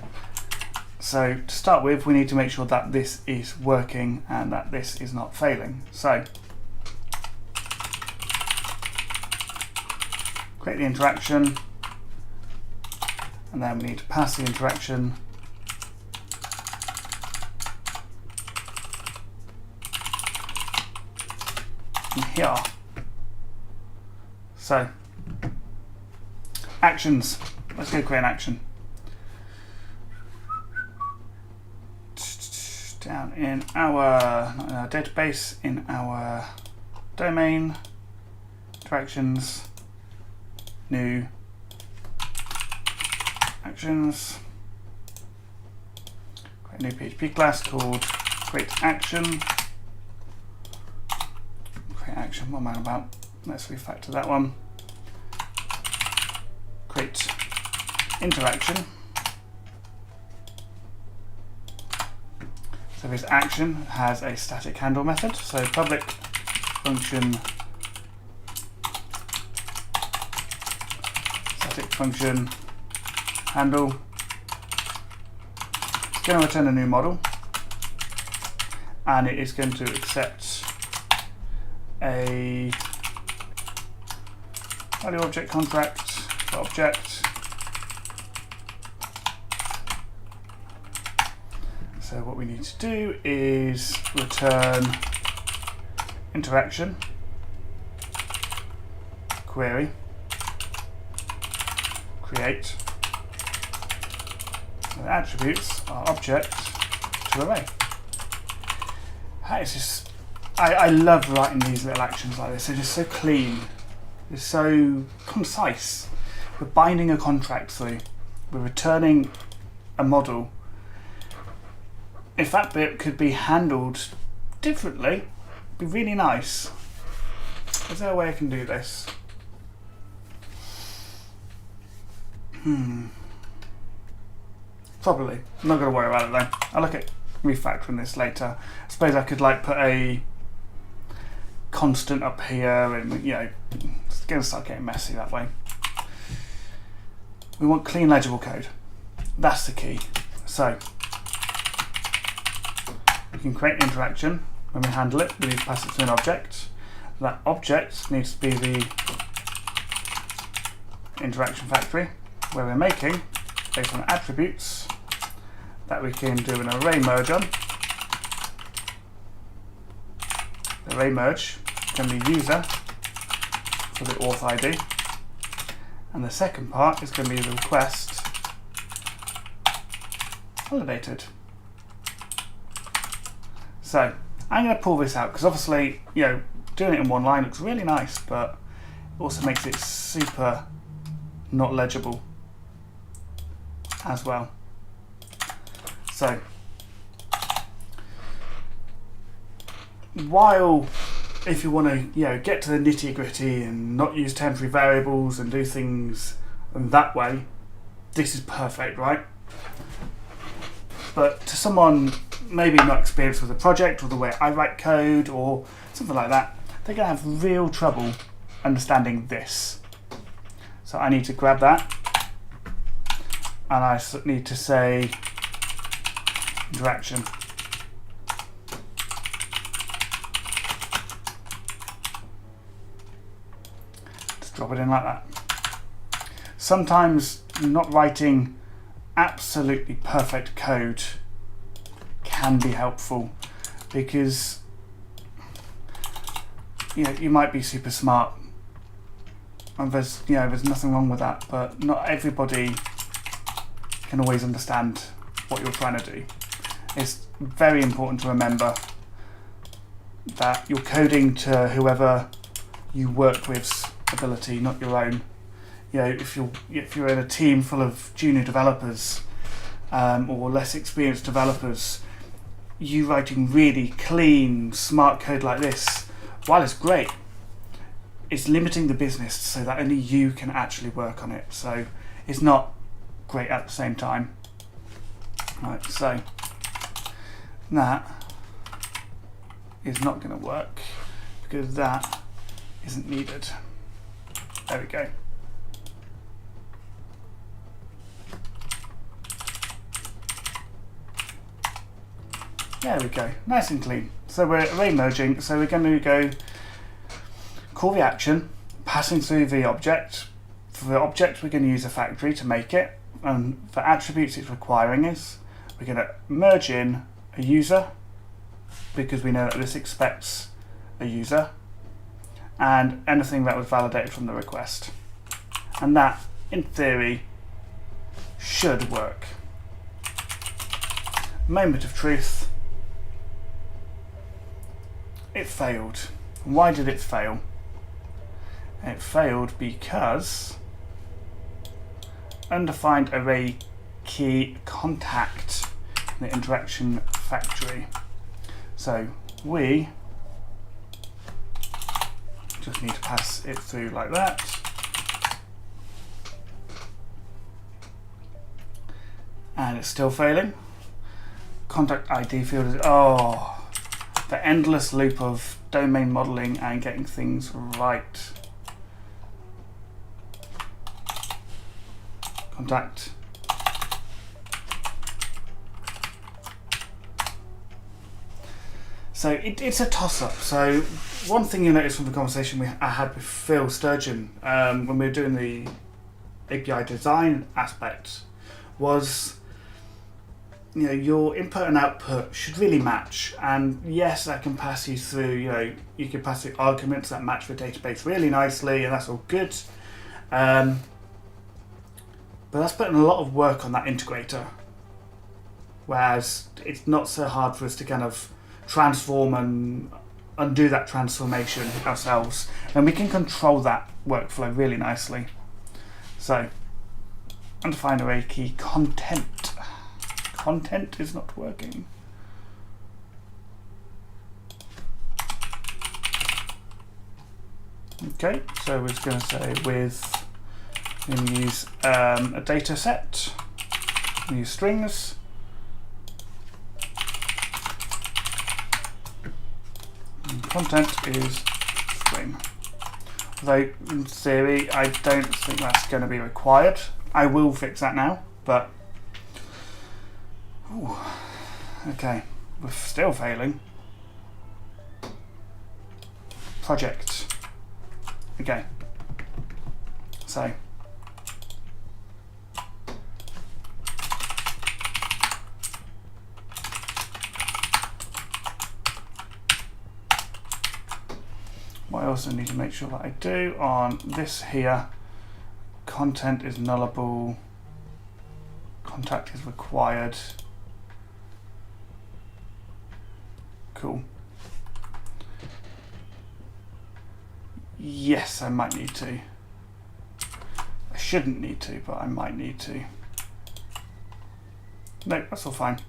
So to start with, we need to make sure that this is working and that this is not failing. So create the interaction, and then we need to pass the interaction in here. So actions, let's go create an action. Down in our, not in our database, in our domain, interactions, new actions, create a new PHP class called create action. Create action, what am I about? Let's refactor that one. Create interaction. So this action has a static handle method. So public function static function handle. It's going to return a new model, and it is going to accept a value object contract object. So what we need to do is return interaction query create, and attributes are object to array. That is just, I love writing these little actions like this. They're just so clean. They're so concise. We're binding a contract through. We're returning a model. If that bit could be handled differently, it'd be really nice. Is there a way I can do this? Probably. I'm not going to worry about it though. I'll look at refactoring this later. I suppose I could like put a constant up here, and you know, it's going to start getting messy that way. We want clean, legible code. That's the key. So we can create an interaction. When we handle it, we need to pass it to an object. That object needs to be the interaction factory, where we're making, based on attributes, that we can do an array merge on. The array merge can be user for the auth ID, and the second part is going to be the request validated. So I'm going to pull this out because obviously, doing it in one line looks really nice, but it also makes it super not legible as well. So while if you want to get to the nitty gritty and not use temporary variables and do things that way, this is perfect, right? But to someone maybe not experienced with a project or the way I write code or something like that, they're going to have real trouble understanding this. So I need to grab that and I need to say interaction. Just drop it in like that. Sometimes not writing absolutely perfect code can be helpful because you might be super smart and there's nothing wrong with that, but not everybody can always understand what you're trying to do. It's very important to remember that you're coding to whoever you work with's ability, not your own. If you're in a team full of junior developers or less experienced developers, you writing really clean, smart code like this, while it's great, it's limiting the business so that only you can actually work on it. So it's not great at the same time. Right, so that is not going to work because that isn't needed. There we go. There we go, nice and clean. So we're array merging, so we're going to go call the action, passing through the object. For the object we're going to use a factory to make it, and for attributes it's requiring is, we're going to merge in a user, because we know that this expects a user, and anything that was validated from the request. And that, in theory, should work. Moment of truth. It failed. Why did it fail? It failed because undefined array key contact in the interaction factory. So we just need to pass it through like that. And it's still failing. Contact ID field is, the endless loop of domain modeling and getting things right. Contact. So it's a toss-up. So one thing you notice from the conversation I had with Phil Sturgeon when we were doing the API design aspect was, your input and output should really match. And yes, that can pass you through, you can pass through arguments that match the database really nicely, and that's all good. But that's putting a lot of work on that integrator. Whereas it's not so hard for us to kind of transform and undo that transformation ourselves. And we can control that workflow really nicely. So, undefined array key content. Content is not working. Okay, so we're just going to say with, we're going to use a data set, we use strings, and content is string. Although in theory I don't think that's going to be required. I will fix that now, but ooh, okay, we're still failing. Project. Okay, so also need to make sure that I do on this here. Content is nullable. Contact is required. Cool. Yes, I might need to. I shouldn't need to, but I might need to. No, that's all fine.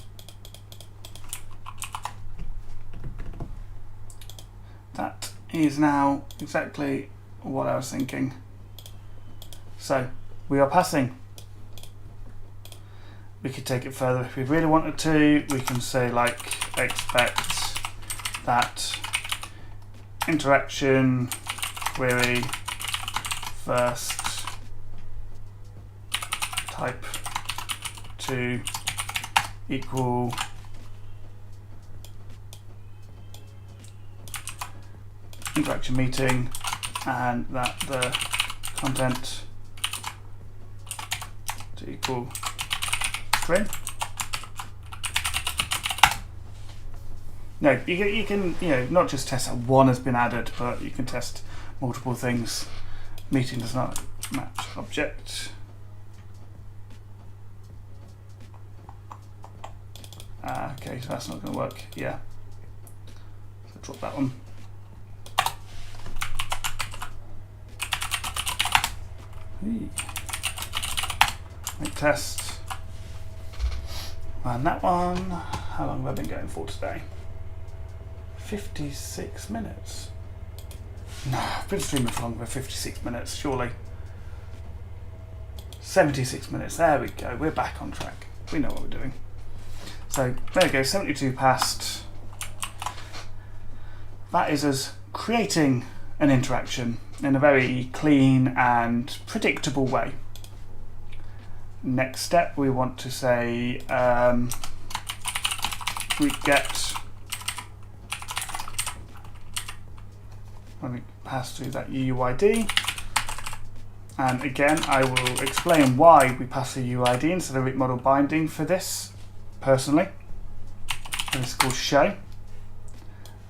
That is now exactly what I was thinking. So, we are passing. We could take it further if we really wanted to. We can say like expect that interaction query first type to equal interaction meeting, and that the content to equal string. No, you can not just test that one has been added, but you can test multiple things. Meeting does not match object. Okay, so that's not going to work. Yeah. So drop that one. Make test. And that one, how long have I been going for today? 56 minutes. No, I've been streaming for longer than 56 minutes, surely. 76 minutes, there we go, we're back on track. We know what we're doing. So, there we go, 72 passed. That is us creating an interaction in a very clean and predictable way. Next step, we want to say we get, when we pass through that UUID, and again I will explain why we pass the UUID instead of root model binding for this personally. And it's called show,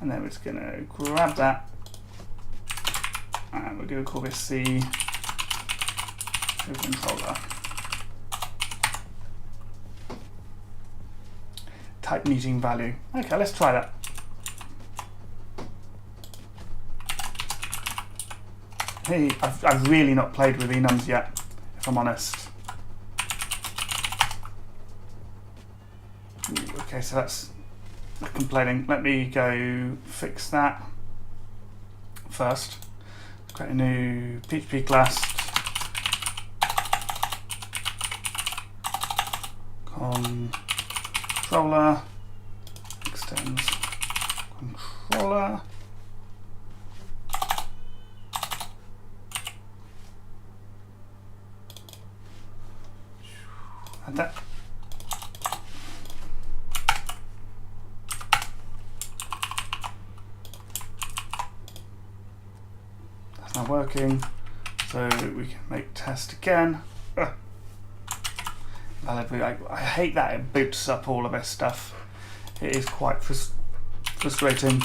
and then we're just going to grab that and we're going to call this the controller. Type meeting value. Okay, let's try that. Hey, I've really not played with enums yet, if I'm honest. Ooh, okay, so that's complaining. Let me go fix that first. Create a new PHP class. Controller extends controller. And that. That's not working. So we can make test again. I hate that it boots up all of this stuff. It is quite frustrating.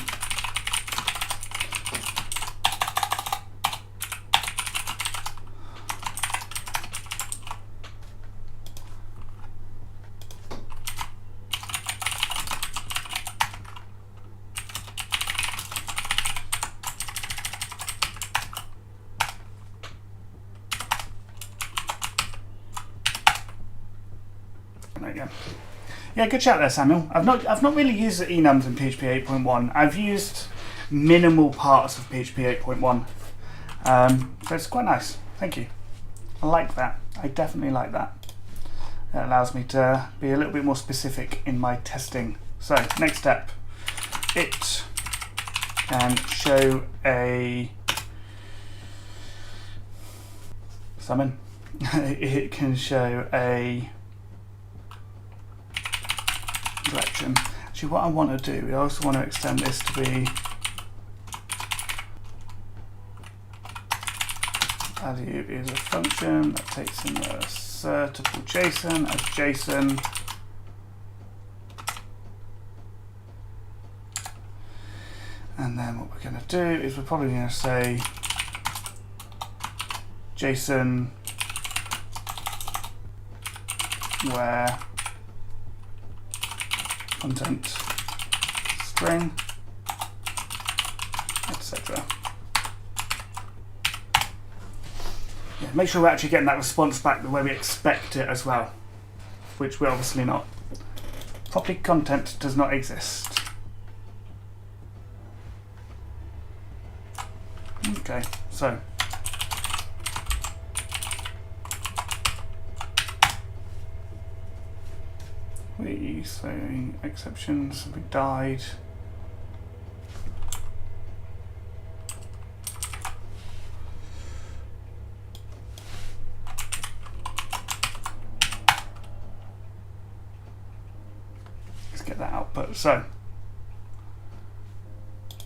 Yeah, good chat there, Samuel. I've not really used the enums in PHP 8.1. I've used minimal parts of PHP 8.1. So it's quite nice. Thank you. I like that. I definitely like that. It allows me to be a little bit more specific in my testing. So, next step. It can show a summon. It can show a direction. Actually, what I want to do, I also want to extend this to be value is a function that takes in the assertable JSON as JSON. And then what we're going to do is we're probably going to say JSON where content string, etc. Yeah, make sure we're actually getting that response back the way we expect it as well, which we're obviously not. Property content does not exist. Okay, so we say exceptions, we died. Let's get that output. So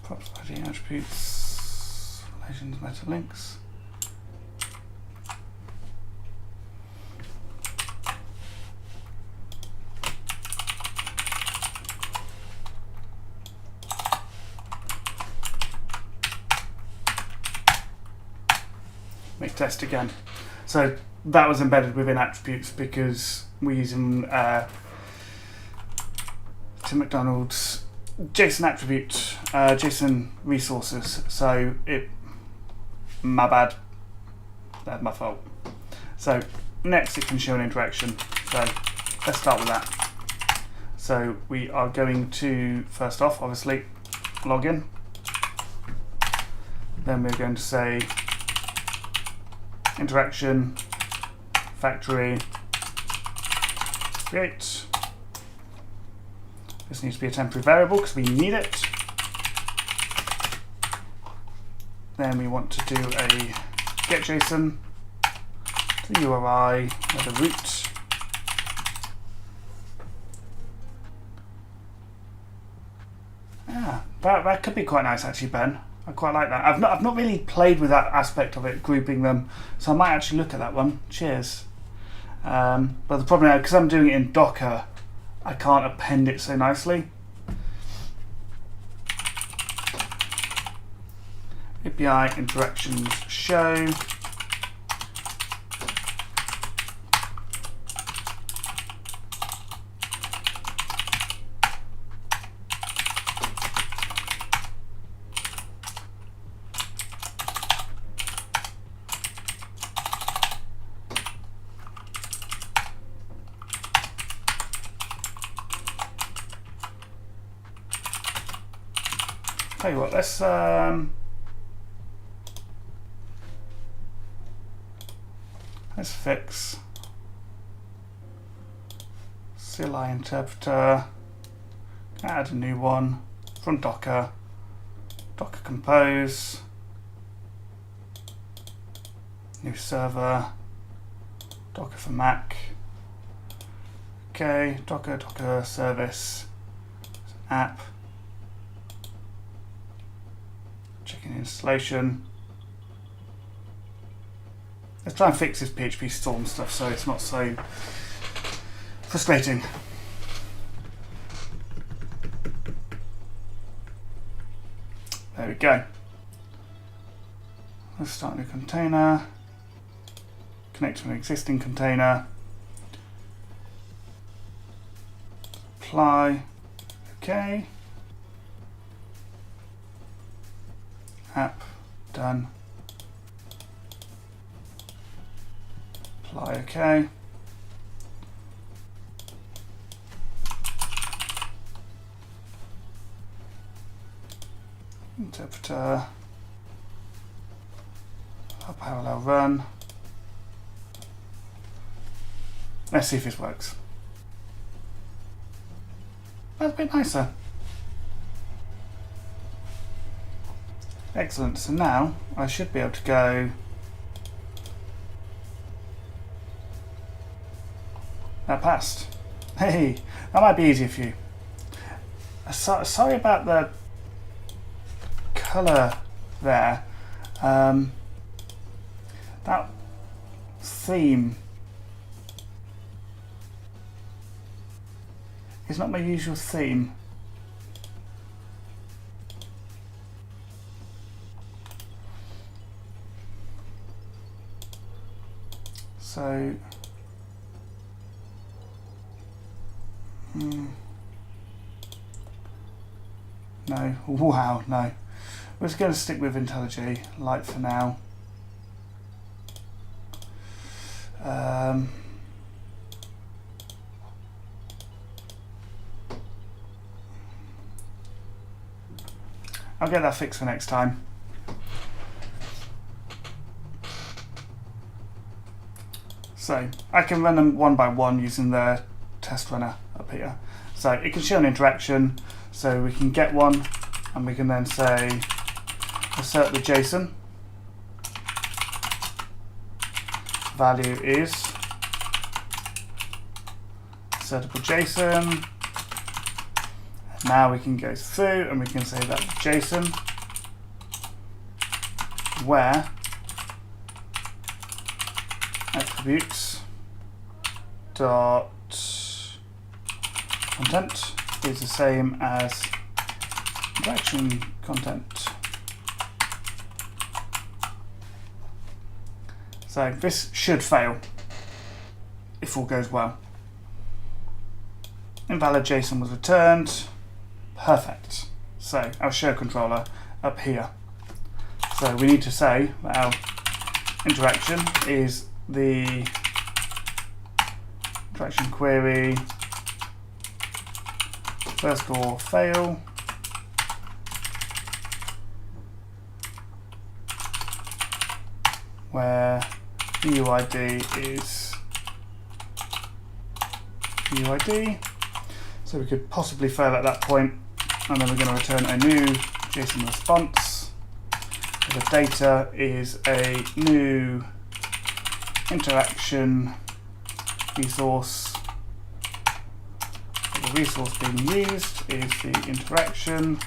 props ID attributes, relations, meta links. Make test again. So that was embedded within attributes because we're using Tim McDonald's JSON attribute, JSON resources. So my bad, that's my fault. So next it can show an interaction. So let's start with that. So we are going to, first off, obviously, login. Then we're going to say interaction, factory, create. This needs to be a temporary variable because we need it. Then we want to do a get JSON to the URI with a root. Yeah, that could be quite nice actually, Ben. I quite like that. I've not really played with that aspect of it, grouping them, so I might actually look at that one. Cheers. But the problem is, because I'm doing it in Docker, I can't append it so nicely. API interactions show. Tell you what, let's fix CLI interpreter, add a new one from Docker, DockerCompose, new server, Docker for Mac, okay, Docker service, app, checking installation. Let's try and fix this PHP Storm stuff so it's not so frustrating. There we go. Let's start a new container, connect to an existing container, apply, okay, app, done, apply, okay. Interpreter, parallel run. Let's see if this works. That's a bit nicer. Excellent, so now I should be able to go that passed. Hey, that might be easier for you. Sorry about the colour there. That theme is not my usual theme. So no, wow, no. We're just going to stick with IntelliJ Lite for now. I'll get that fixed for next time. So I can run them one by one using the test runner up here. So it can show an interaction, so we can get one and we can then say assert the JSON. Value is assertable JSON. Now we can go through and we can say that JSON where attributes dot content is the same as interaction content. So this should fail if all goes well. Invalid JSON was returned. Perfect. So our show controller up here. So we need to say that our interaction is the interaction query first or fail where UID is UID. So we could possibly fail at that point, and then we're going to return a new JSON response. The data is a new interaction resource. The resource being used is the interaction.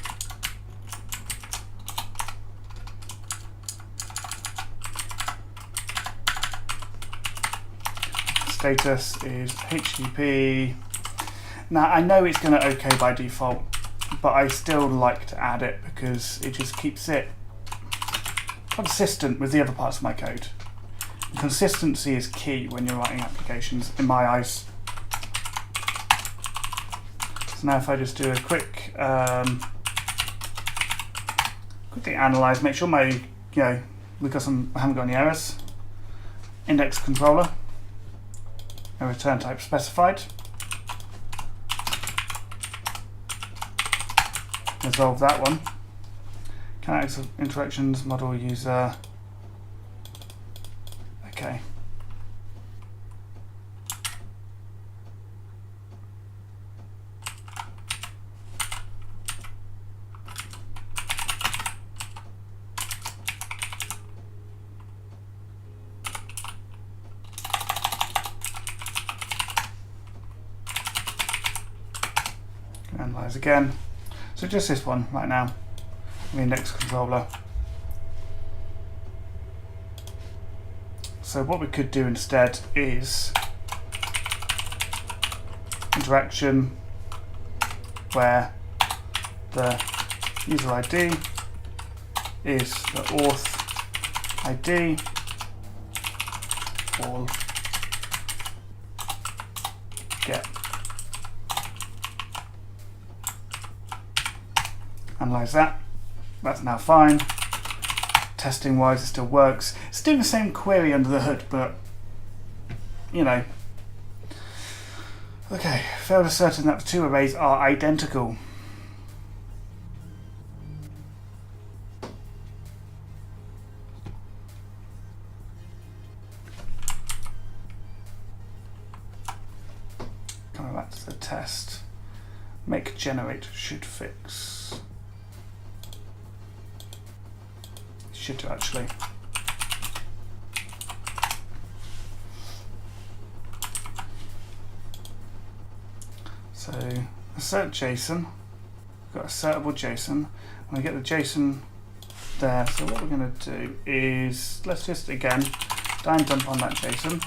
Status is HTTP. Now I know it's going to OK by default, but I still like to add it because it just keeps it consistent with the other parts of my code. Consistency is key when you're writing applications, in my eyes. So now if I just do a quickly analyze, make sure I haven't got any errors. Index controller, a return type specified. Resolve that one. Kinetics of interactions, model user. Okay. Analyze again. So just this one right now, the index controller. So what we could do instead is interaction where the user ID is the auth ID, all get. Analyze that. That's now fine. Testing wise, it still works. It's doing the same query under the hood, but you know. Okay, failed asserting that the two arrays are identical. Coming back to the test. Make generate should fix. Should do actually. So assert JSON. We've got assertable JSON. And we get the JSON there. So what we're going to do is let's just again dump on that JSON.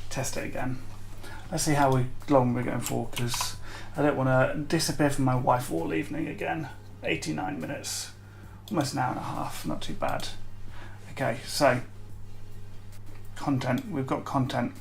Test it again. Let's see how long we're going for, because I don't want to disappear from my wife all evening again. 89 minutes, almost an hour and a half, not too bad. Okay, so Content, we've got content.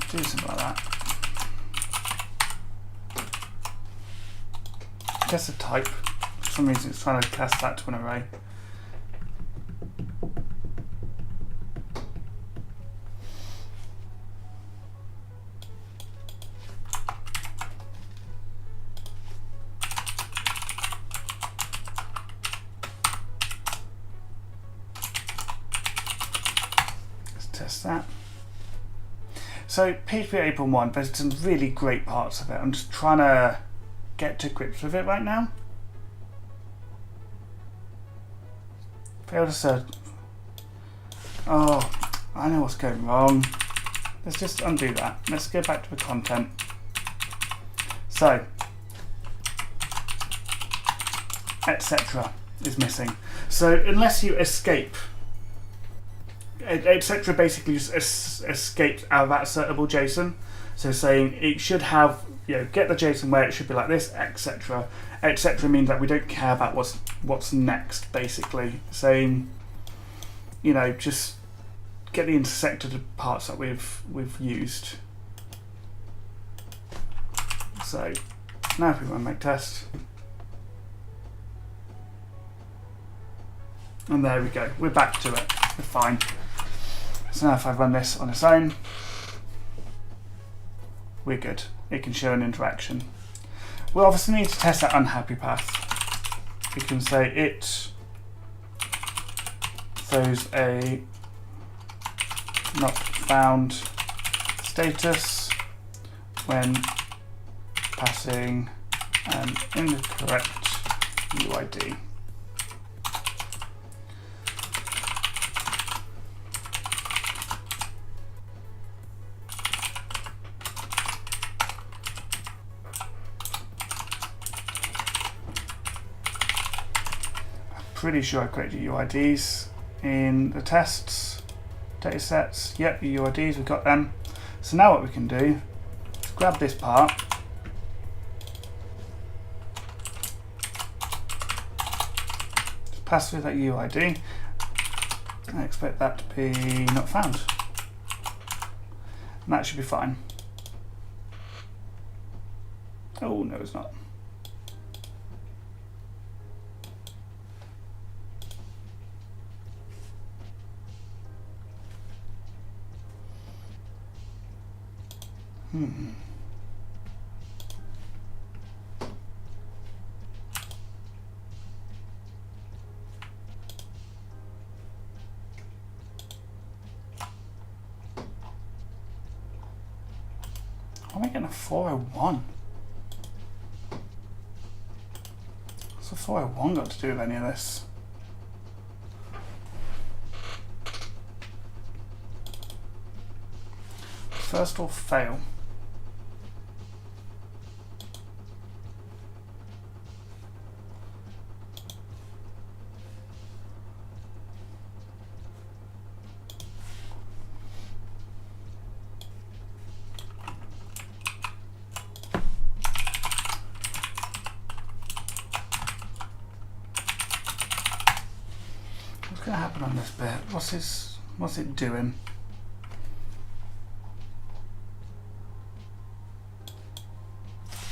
Do something like that. Just a type. For some reason it's trying to cast that to an array. Let's test that. So PHP 8.1, there's some really great parts of it. I'm just trying to get to grips with it right now. Fail to search. Oh, I know what's going wrong. Let's just undo that. Let's go back to the content. So, etc. is missing. So unless you escape, etc. basically just escapes out of that assertable JSON. So saying it should have, get the JSON where it should be like this, etc. Etc. means that we don't care about what's next, basically. Saying, just get the intersected parts that we've used. So now if we run make test, and there we go, we're back to it, we're fine. So now if I run this on its own, we're good. It can show an interaction. We obviously need to test that unhappy path. We can say it throws a not found status when passing an incorrect UID. Pretty sure I created UIDs in the tests, data sets. Yep, the UIDs, we've got them. So now what we can do is grab this part, just pass through that UID, and expect that to be not found. And that should be fine. Oh, no, it's not. Am I getting a 401? What's a 401 got to do with any of this? First or fail. What's going to happen on this bit? What's it doing?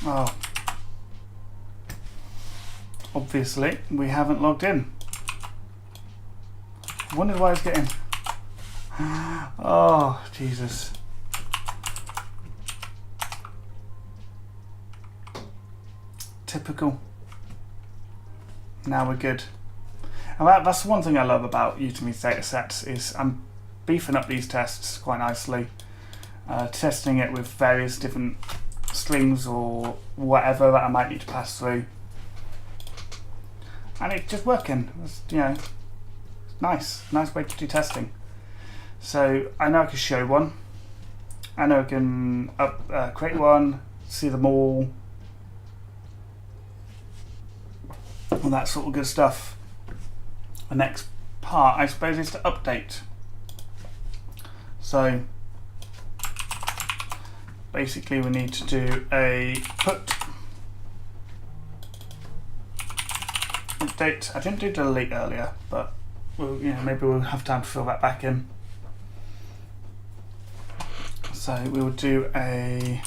Oh, obviously we haven't logged in. I wondered why I was getting. Oh, Jesus. Typical. Now we're good. And that's one thing I love about using these data sets is I'm beefing up these tests quite nicely, testing it with various different strings or whatever that I might need to pass through, and it's just working. It's, nice way to do testing. So I know I can show one, I know I can create one, see them all that sort of good stuff, and part, I suppose, is to update. So basically we need to do a put update. I didn't do delete earlier, but maybe we'll have time to fill that back in. So we will do a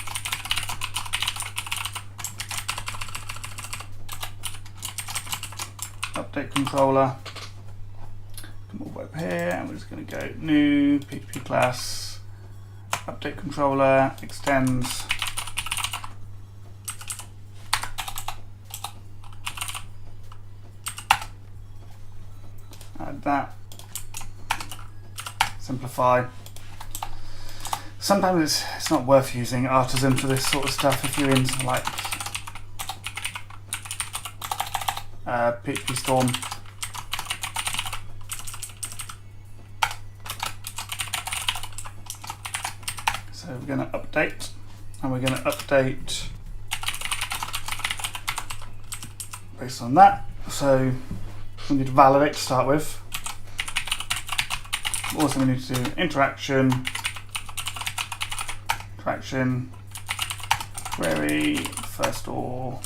update controller. Come all the way up here, and we're just going to go new PHP class update controller extends add that, simplify. Sometimes it's not worth using Artisan for this sort of stuff if you're into like PHP Storm. So we're going to update, and we're going to update based on that. So we need to validate to start with. Also we need to do interaction query first or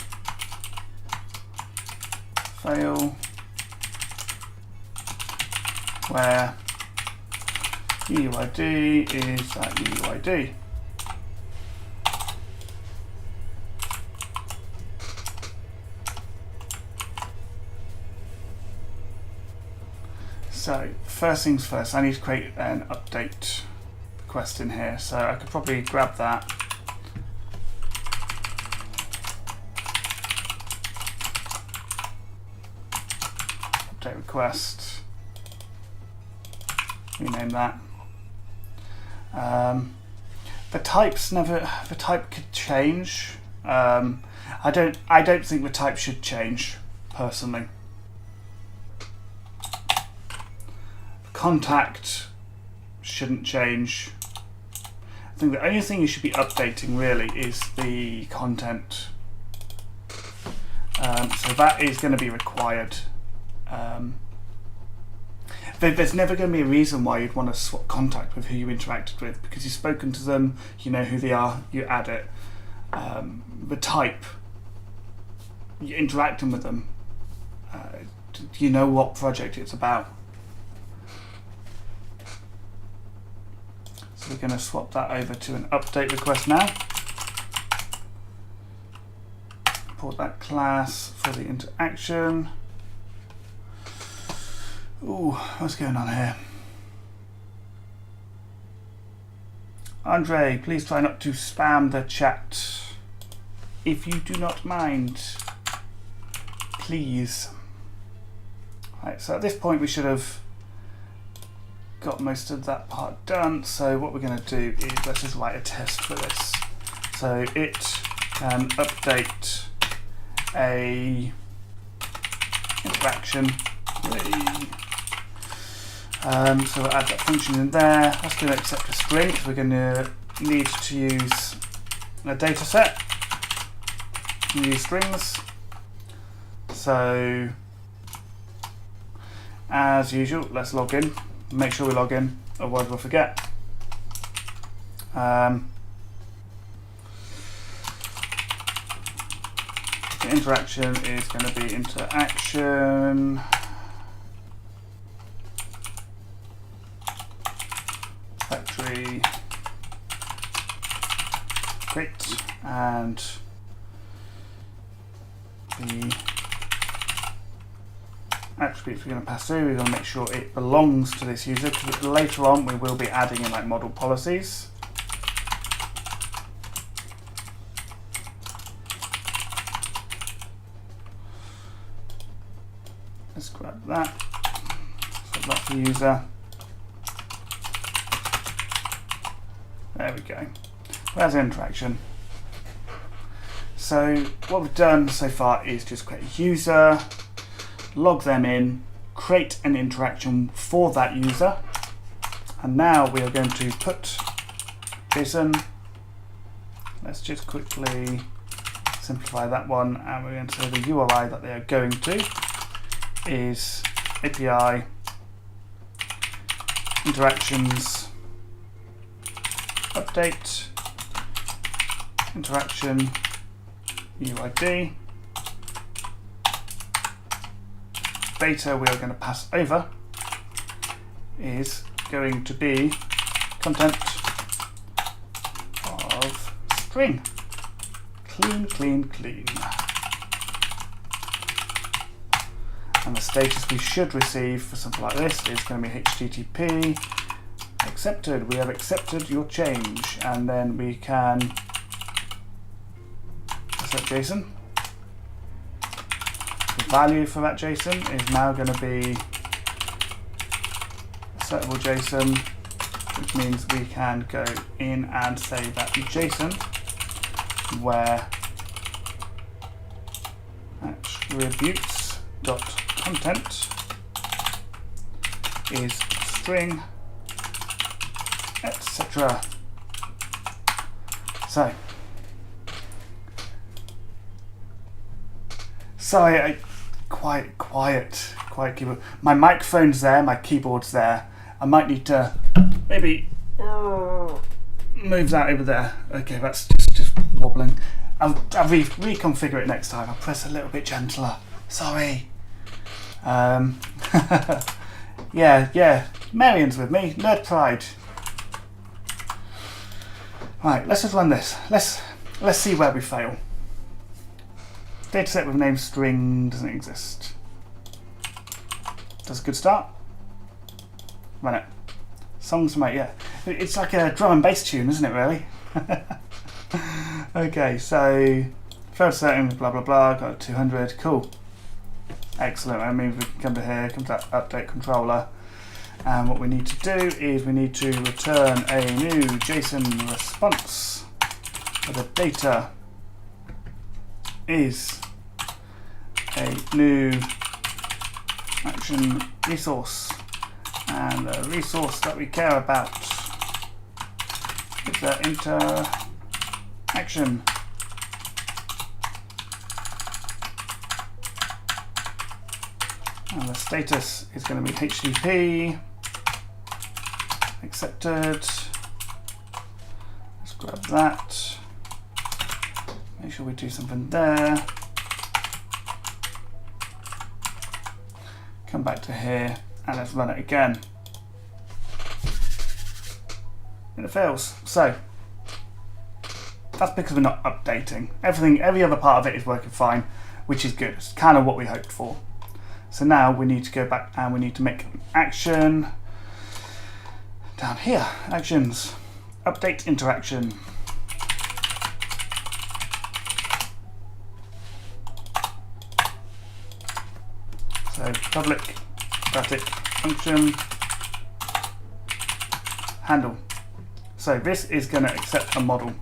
fail, where UUID is that UUID. So first things first, I need to create an update request in here. So I could probably grab that. Update request. Rename that. The type could change. I don't think the type should change personally. Contact shouldn't change. I think the only thing you should be updating really is the content. So that is going to be required. There's never going to be a reason why you'd want to swap contact with who you interacted with, because you've spoken to them, you know who they are, you add it. The type, you're interacting with them, you know what project it's about. So we're going to swap that over to an update request now. Import that class for the interaction. Ooh, what's going on here? Andre, please try not to spam the chat, if you do not mind. Please. Right, so at this point we should have got most of that part done. So what we're going to do is let's just write a test for this. So it can update a interaction. So we'll add that function in there. That's going to accept a string because we're going to need to use a data set. We use strings. So as usual, let's log in. Make sure we log in, otherwise we'll forget. The interaction is going to be interaction factory create, and the attributes we're going to pass through, we're going to make sure it belongs to this user, because later on we will be adding in like model policies. Let's grab that. So that's the user. There we go. There's an interaction. So what we've done so far is just create a user, log them in, create an interaction for that user, and now we are going to put JSON. Let's just quickly simplify that one, and we're going to say the URI that they are going to is API interactions update interaction UID. Data we are going to pass over is going to be content of string. Clean, clean, clean. And the status we should receive for something like this is going to be HTTP accepted. We have accepted your change, and then we can set JSON. The value for that JSON is now going to be settable JSON, which means we can go in and say that JSON where attributes.content is string, etc. So, sorry, quiet keyboard. My microphone's there, my keyboard's there. I might need to maybe move that over there. Okay, that's just wobbling. I'll reconfigure it next time. I'll press a little bit gentler. Sorry. Yeah. Marian's with me. Nerd Pride. Right, let's just run this. Let's see where we fail. Dataset with name string doesn't exist. That's a good start. Run it. Songs from yeah. It's like a drum and bass tune, isn't it, really? Okay, so first setting, blah blah blah, got 200, cool. Excellent. I mean, we can come to here, come to update controller, and what we need to do is we need to return a new JSON response where the data is a new action resource, and the resource that we care about is the interaction. And the status is going to be HTTP accepted. Let's grab that. Make sure we do something there. Come back to here and let's run it again. And it fails. So that's because we're not updating. Every other part of it is working fine, which is good. It's kind of what we hoped for. So now we need to go back and we need to make an action down here. Actions, update interaction. So public static function handle. So this is going to accept a model.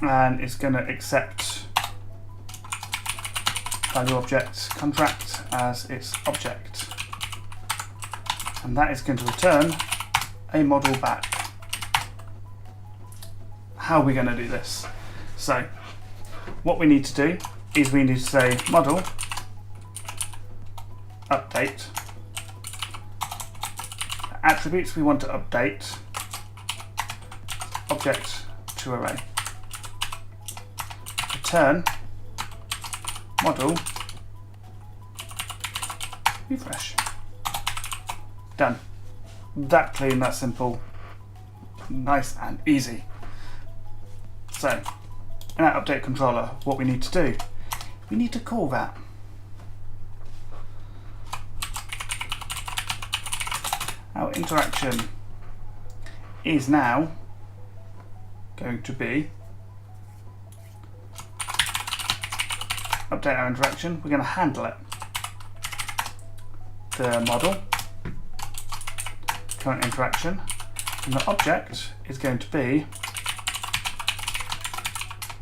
And it's going to accept value object contract as its object, and that is going to return a model back. How are we going to do this? So what we need to do is we need to say model update attributes we want to update object to array, return model refresh. Done. That clean, that simple, nice and easy. So in our update controller, what we need to do, we need to call that. Our interaction is now going to be update our interaction. We're going to handle it. The model, current interaction, and the object is going to be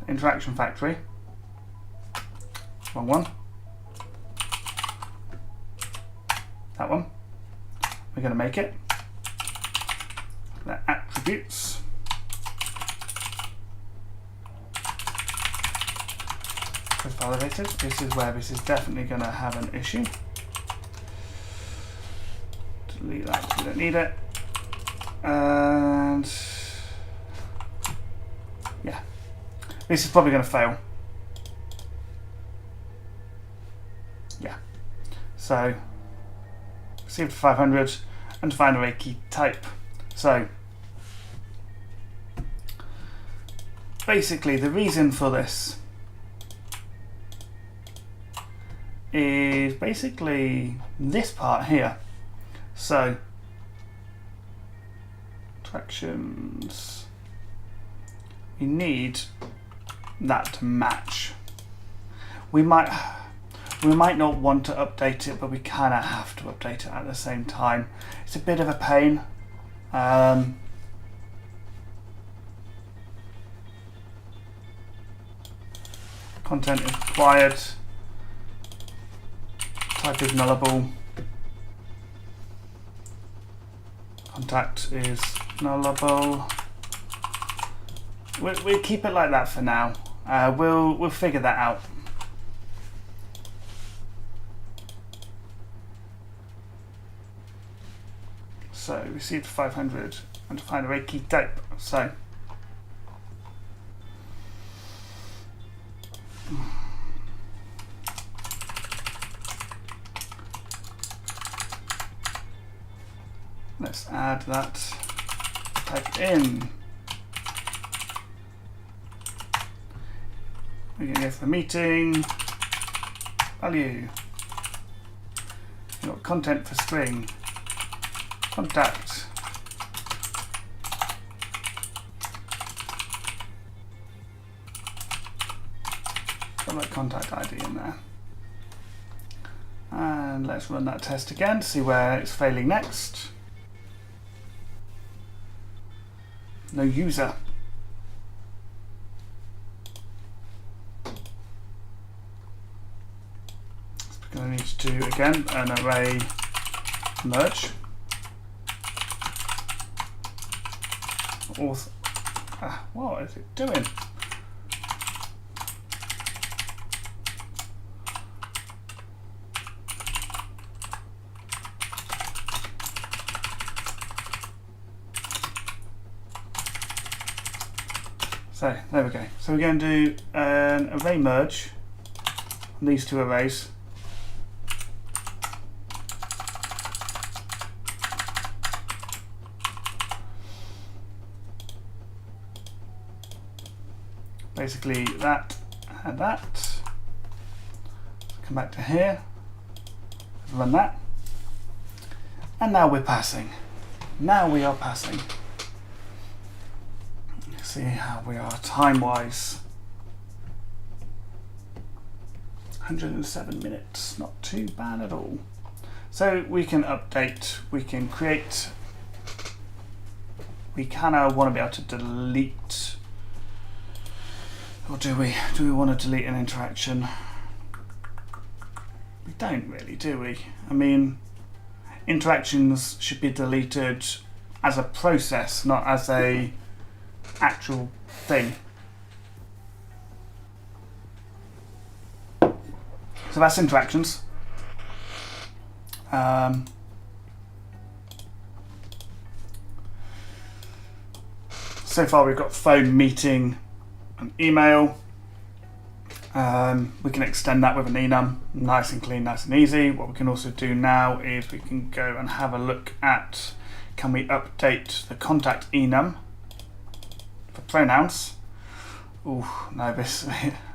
interaction factory. Wrong one. That one. We're going to make it the attributes. Validated. This is where this is definitely going to have an issue. delete that because we don't need it. And yeah, this is probably going to fail. Yeah, so received 500 and find array key type. So basically the reason for this is basically this part here. So interactions, you need that to match. We might not want to update it, but we kind of have to update it at the same time. It's a bit of a pain. Content is required. Type is nullable. Contact is nullable. We'll keep it like that for now. We'll figure that out. So received 500 and find array key type. So let's add that type in. We're going to go for the meeting value. You've got content for string. Contact. Got that contact ID in there. And let's run that test again to see where it's failing next. No user. So we're going to need to do again an array merge. What is it doing? So there we go. So we're going to do an array merge on these two arrays. Basically that and that. Come back to here, run that, and now we're passing. Now we are passing. See how we are time-wise. 107 minutes, not too bad at all. So we can update, we can create, we kind of want to be able to delete. Or do we? Do we want to delete an interaction? We don't really, do we? I mean, interactions should be deleted as a process, not as a actual thing. So that's interactions. So far we've got phone, meeting, an email. We can extend that with an enum, nice and clean, nice and easy. What we can also do now is we can go and have a look at, can we update the contact enum for pronouns? Oh no, this.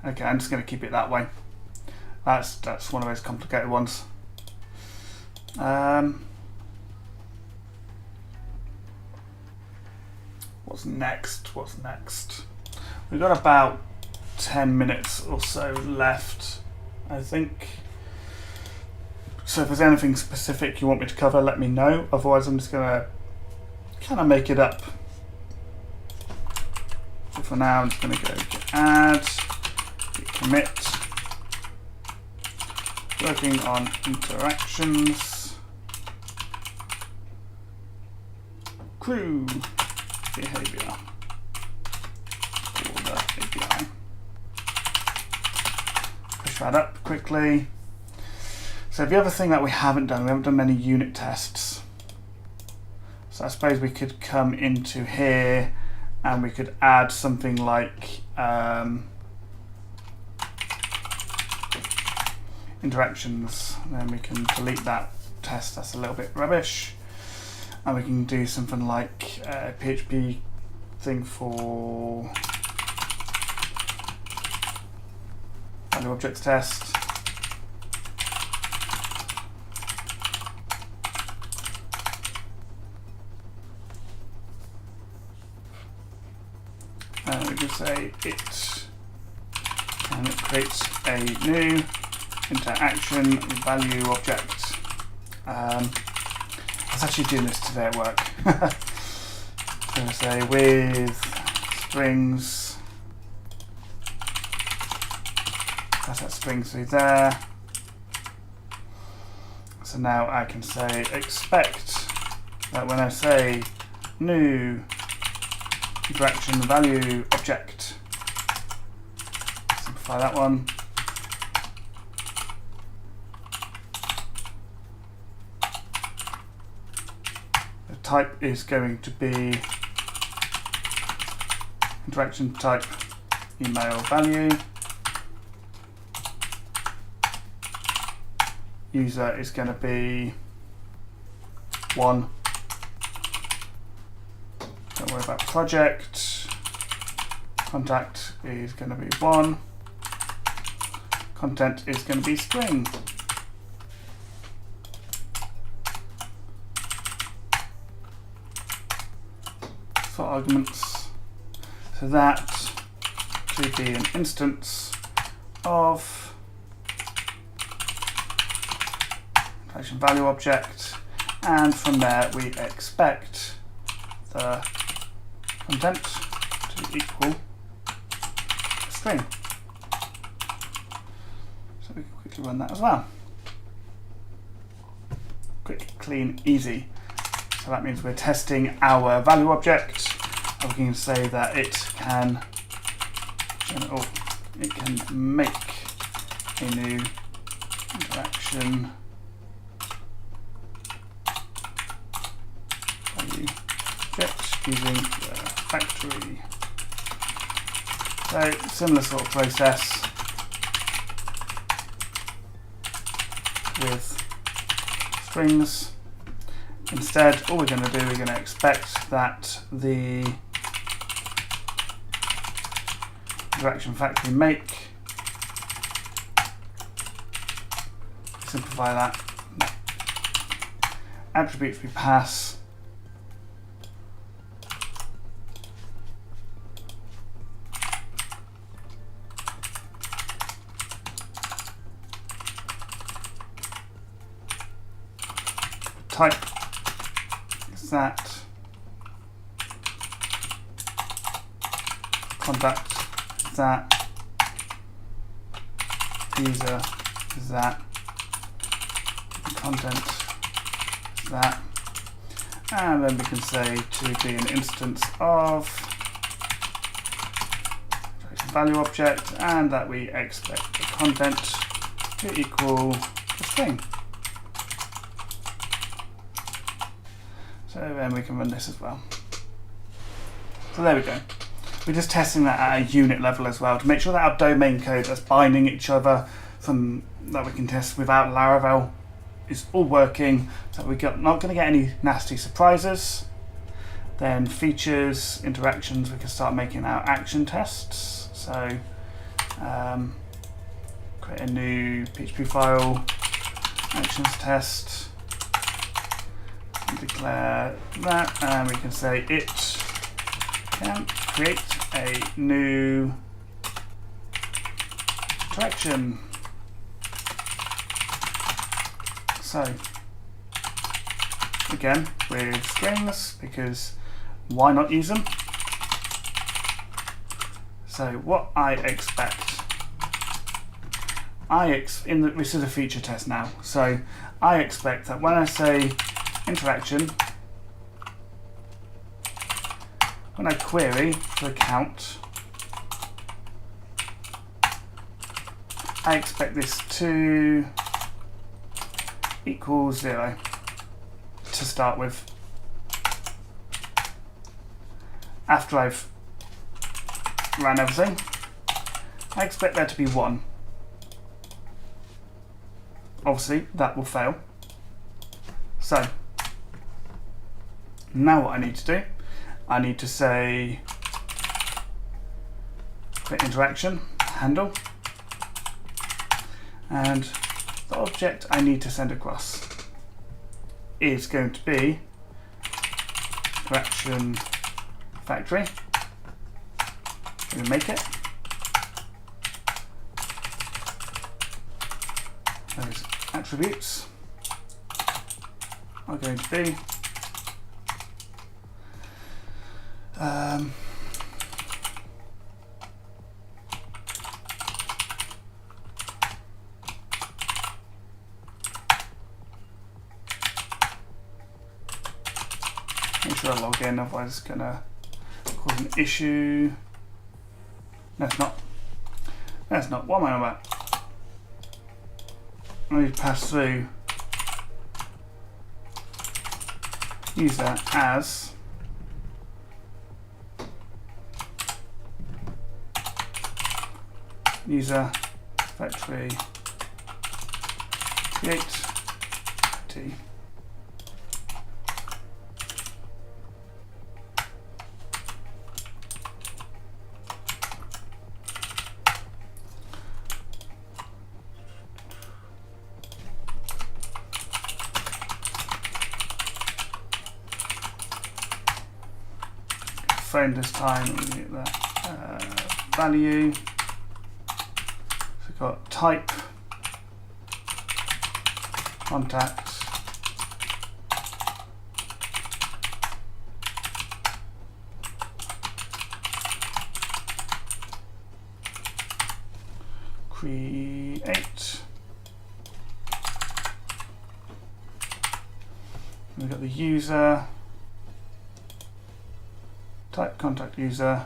Okay, I'm just going to keep it that way. That's one of those complicated ones. What's next? What's next? We've got about 10 minutes or so left, I think. So if there's anything specific you want me to cover, let me know. Otherwise, I'm just going to kind of make it up. So for now, I'm just going to go git add, git commit, working on interactions, crew behavior. API. Push that up quickly. So the other thing that we haven't done many unit tests. So I suppose we could come into here and we could add something like interactions. Then we can delete that test, that's a little bit rubbish. And we can do something like a PHP thing for value objects test. And we can say it and it creates a new interaction value object. I was actually doing this today at work. So we say with strings, pass that string through there. So now I can say expect that when I say new interaction value object, simplify that one. The type is going to be interaction type email value. User is going to be 1. Don't worry about project. Contact is going to be 1. Content is going to be string. For arguments. So that should be an instance of interaction value object, and from there we expect the content to equal string. So we can quickly run that as well. Quick, clean, easy. So that means we're testing our value object, and we can say that it can make a new interaction value object using the factory. So similar sort of process with strings. Instead, all we're going to do, we're going to expect that the interaction factory make, simplify that, attributes we pass, type is that, contact is that, user is that, content is that, and then we can say to be an instance of value object, and that we expect the content to equal the string. So then we can run this as well. So there we go. We're just testing that at a unit level as well to make sure that our domain code that's binding each other from that we can test without Laravel is all working, so we're not going to get any nasty surprises. Then features, interactions, we can start making our action tests. So create a new PHP file, actions test, and declare that, and we can say it can create a new interaction. So again with strings, because why not use them? So what I expect, this is a feature test now, so I expect that when I say interaction, when I query for a count, I expect this to equal 0 to start with. after I've ran everything, I expect there to be 1. Obviously, that will fail. So, now what I need to do, I need to say create interaction, handle, and the object I need to send across is going to be interaction factory. We make it. Those attributes are going to be make sure I log in, otherwise it's going to cause an issue. No, it's not. That's not. What am I on about? I need to pass through user as user factory create t. Frame this time, we get that value. So we've got type, contact, create. We've got the user. Type contact user,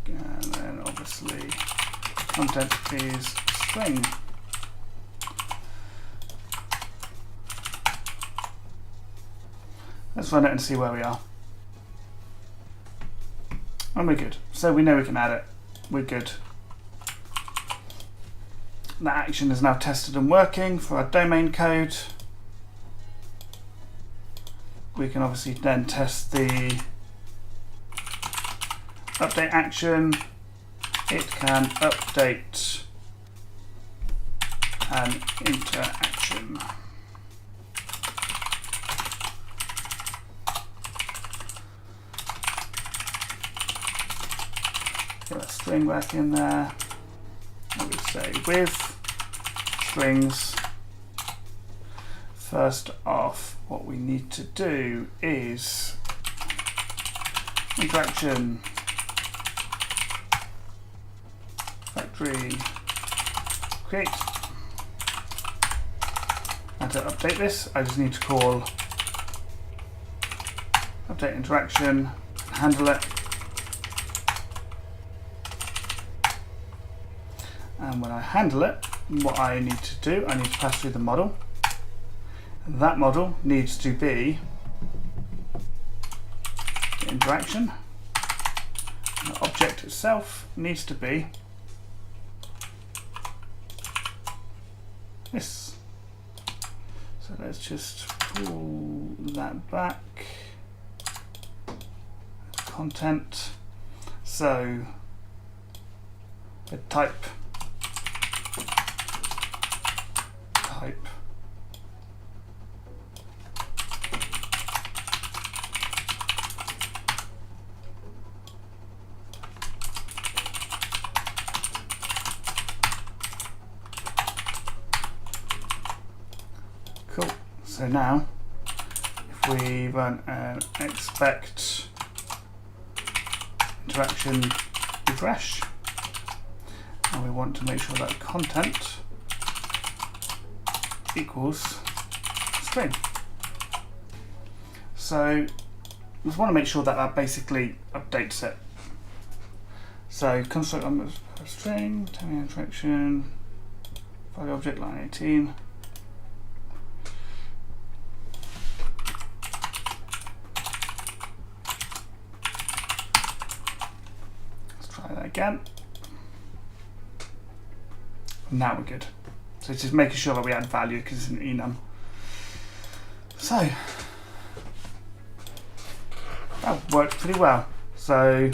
and then obviously content is string. Let's run it and see where we are. And we're good. So we know we can add it. We're good. That action is now tested and working for our domain code. We can obviously then test the update action. It can update an interaction. Get a string back in there. I would say with strings. First off, what we need to do is interaction factory create. And to update this, I just need to call update interaction, handle it. And when I handle it, what I need to do, I need to pass through the model. And that model needs to be the interaction. And the object itself needs to be this. So let's just pull that back. Content. So the type. Cool. So now, if we run an expect interaction refresh, and we want to make sure that content equals string. So we just want to make sure that that basically updates it. So construct on string, terminal interaction, file object line 18. again. Now we're good. So it's just making sure that we add value because it's an enum. So that worked pretty well. So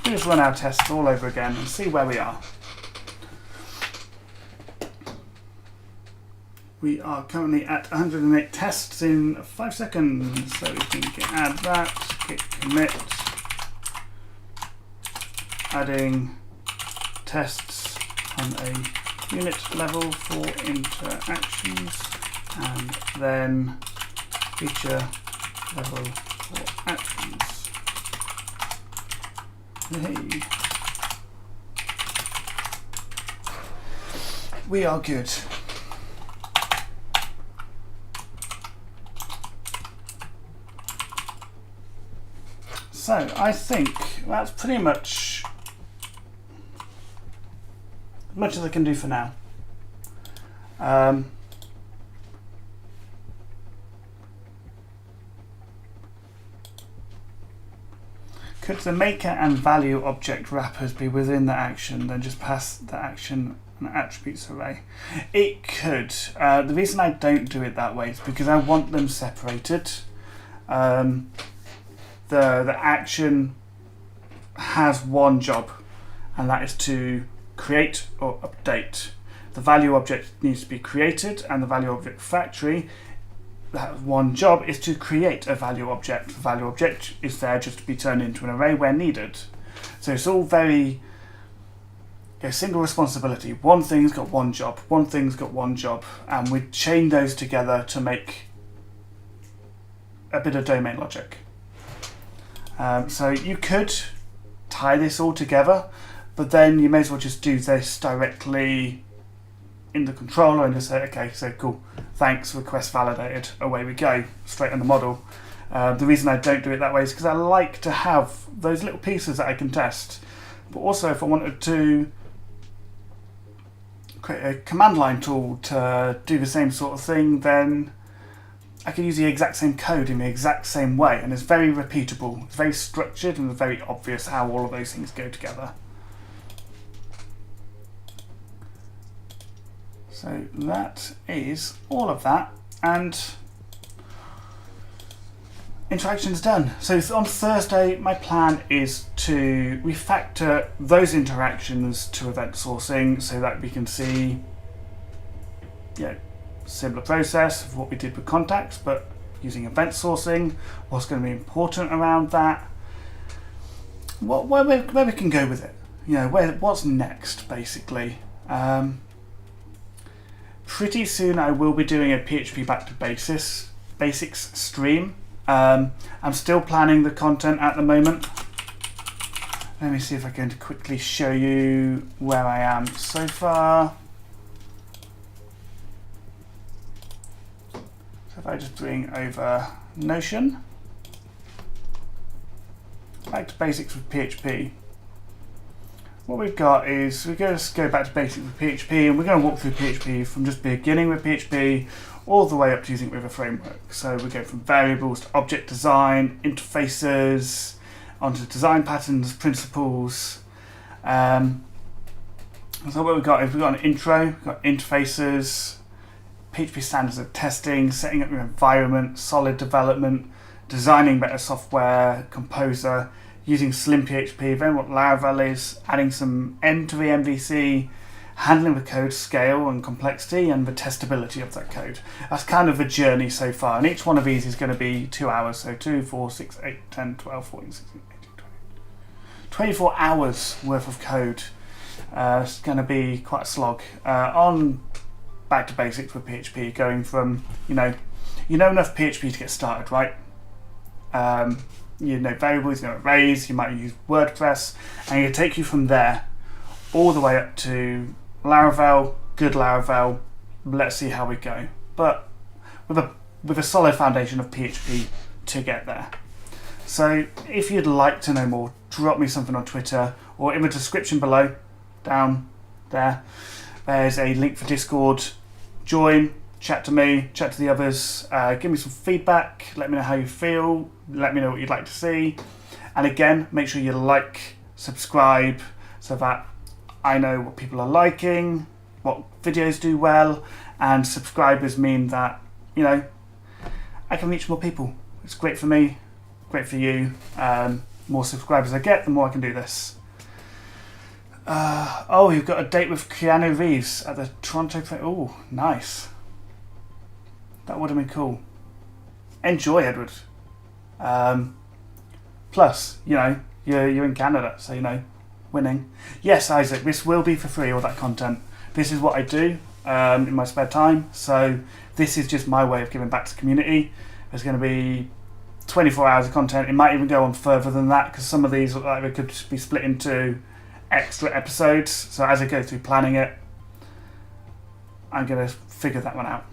we'll just run our tests all over again and see where we are. We are currently at 108 tests in 5 seconds. So we can add that, git commit, adding tests on a unit level for interactions, and then feature level for actions. Hey. We are good. So I think that's pretty much as much as I can do for now. Could the maker and value object wrappers be within the action, then just pass the action and attributes array? It could. The reason I don't do it that way is because I want them separated. The action has one job, and that is to create or update. The value object needs to be created, and the value object factory, that one job is to create a value object. The value object is there just to be turned into an array where needed. So it's all very single responsibility. One thing's got one job, one thing's got one job, and we chain those together to make a bit of domain logic. So you could tie this all together, but then you may as well just do this directly in the controller and just say, okay, so cool, thanks, request validated, away we go, straight on the model. The reason I don't do it that way is because I like to have those little pieces that I can test. But also if I wanted to create a command line tool to do the same sort of thing, then I can use the exact same code in the exact same way, and it's very repeatable, it's very structured, and it's very obvious how all of those things go together. So that is all of that, and interactions done. So on Thursday, my plan is to refactor those interactions to event sourcing so that we can see, similar process of what we did with contacts, but using event sourcing, what's going to be important around that, where we can go with it, what's next, basically. Pretty soon I will be doing a PHP back to basics stream. I'm still planning the content at the moment. Let me see if I can quickly show you where I am so far. If I just bring over Notion, back to basics with PHP. What we've got is we're going to go back to basics with PHP, and we're going to walk through PHP from just beginning with PHP all the way up to using it with a framework. So we go from variables to object design, interfaces, onto design patterns, principles. So what we've got is we've got an intro, we've got interfaces, PHP standards of testing, setting up your environment, solid development, designing better software, Composer, using Slim PHP, then what Laravel is, adding some end to the MVC, handling the code scale and complexity, and the testability of that code. That's kind of the journey so far, and each one of these is going to be 2 hours, so 2, 4, 6, 8, 10, 12, 14, 16, 18, 20. 24 hours worth of code. It's going to be quite a slog. On back to basics with PHP, going from, you know enough PHP to get started, right? Variables, arrays, you might use WordPress, and it'll take you from there all the way up to Laravel, good Laravel. Let's see how we go. But with a solid foundation of PHP to get there. So if you'd like to know more, drop me something on Twitter, or in the description below, down there, there's a link for Discord. Join, chat to me, chat to the others, give me some feedback, let me know how you feel, let me know what you'd like to see. And again, make sure you like, subscribe, so that I know what people are liking, what videos do well, and subscribers mean that, you know, I can reach more people. It's great for me, great for you. More subscribers I get, the more I can do this. Oh, you've got a date with Keanu Reeves at the Toronto. Oh, nice. That would have been cool. Enjoy, Edward. Plus, you know, you're in Canada, so, you know, winning. Yes, Isaac, this will be for free, all that content. This is what I do in my spare time, so this is just my way of giving back to the community. There's going to be 24 hours of content. It might even go on further than that, because some of these look like they could be split into extra episodes. So as I go through planning it, I'm going to figure that one out.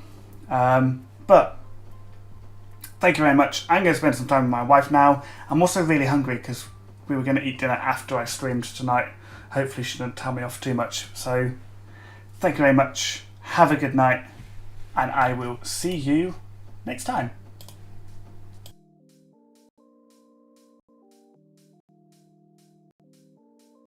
But thank you very much. I'm going to spend some time with my wife now. I'm also really hungry because we were going to eat dinner after I streamed tonight. Hopefully she didn't tell me off too much. So thank you very much. Have a good night, and I will see you next time.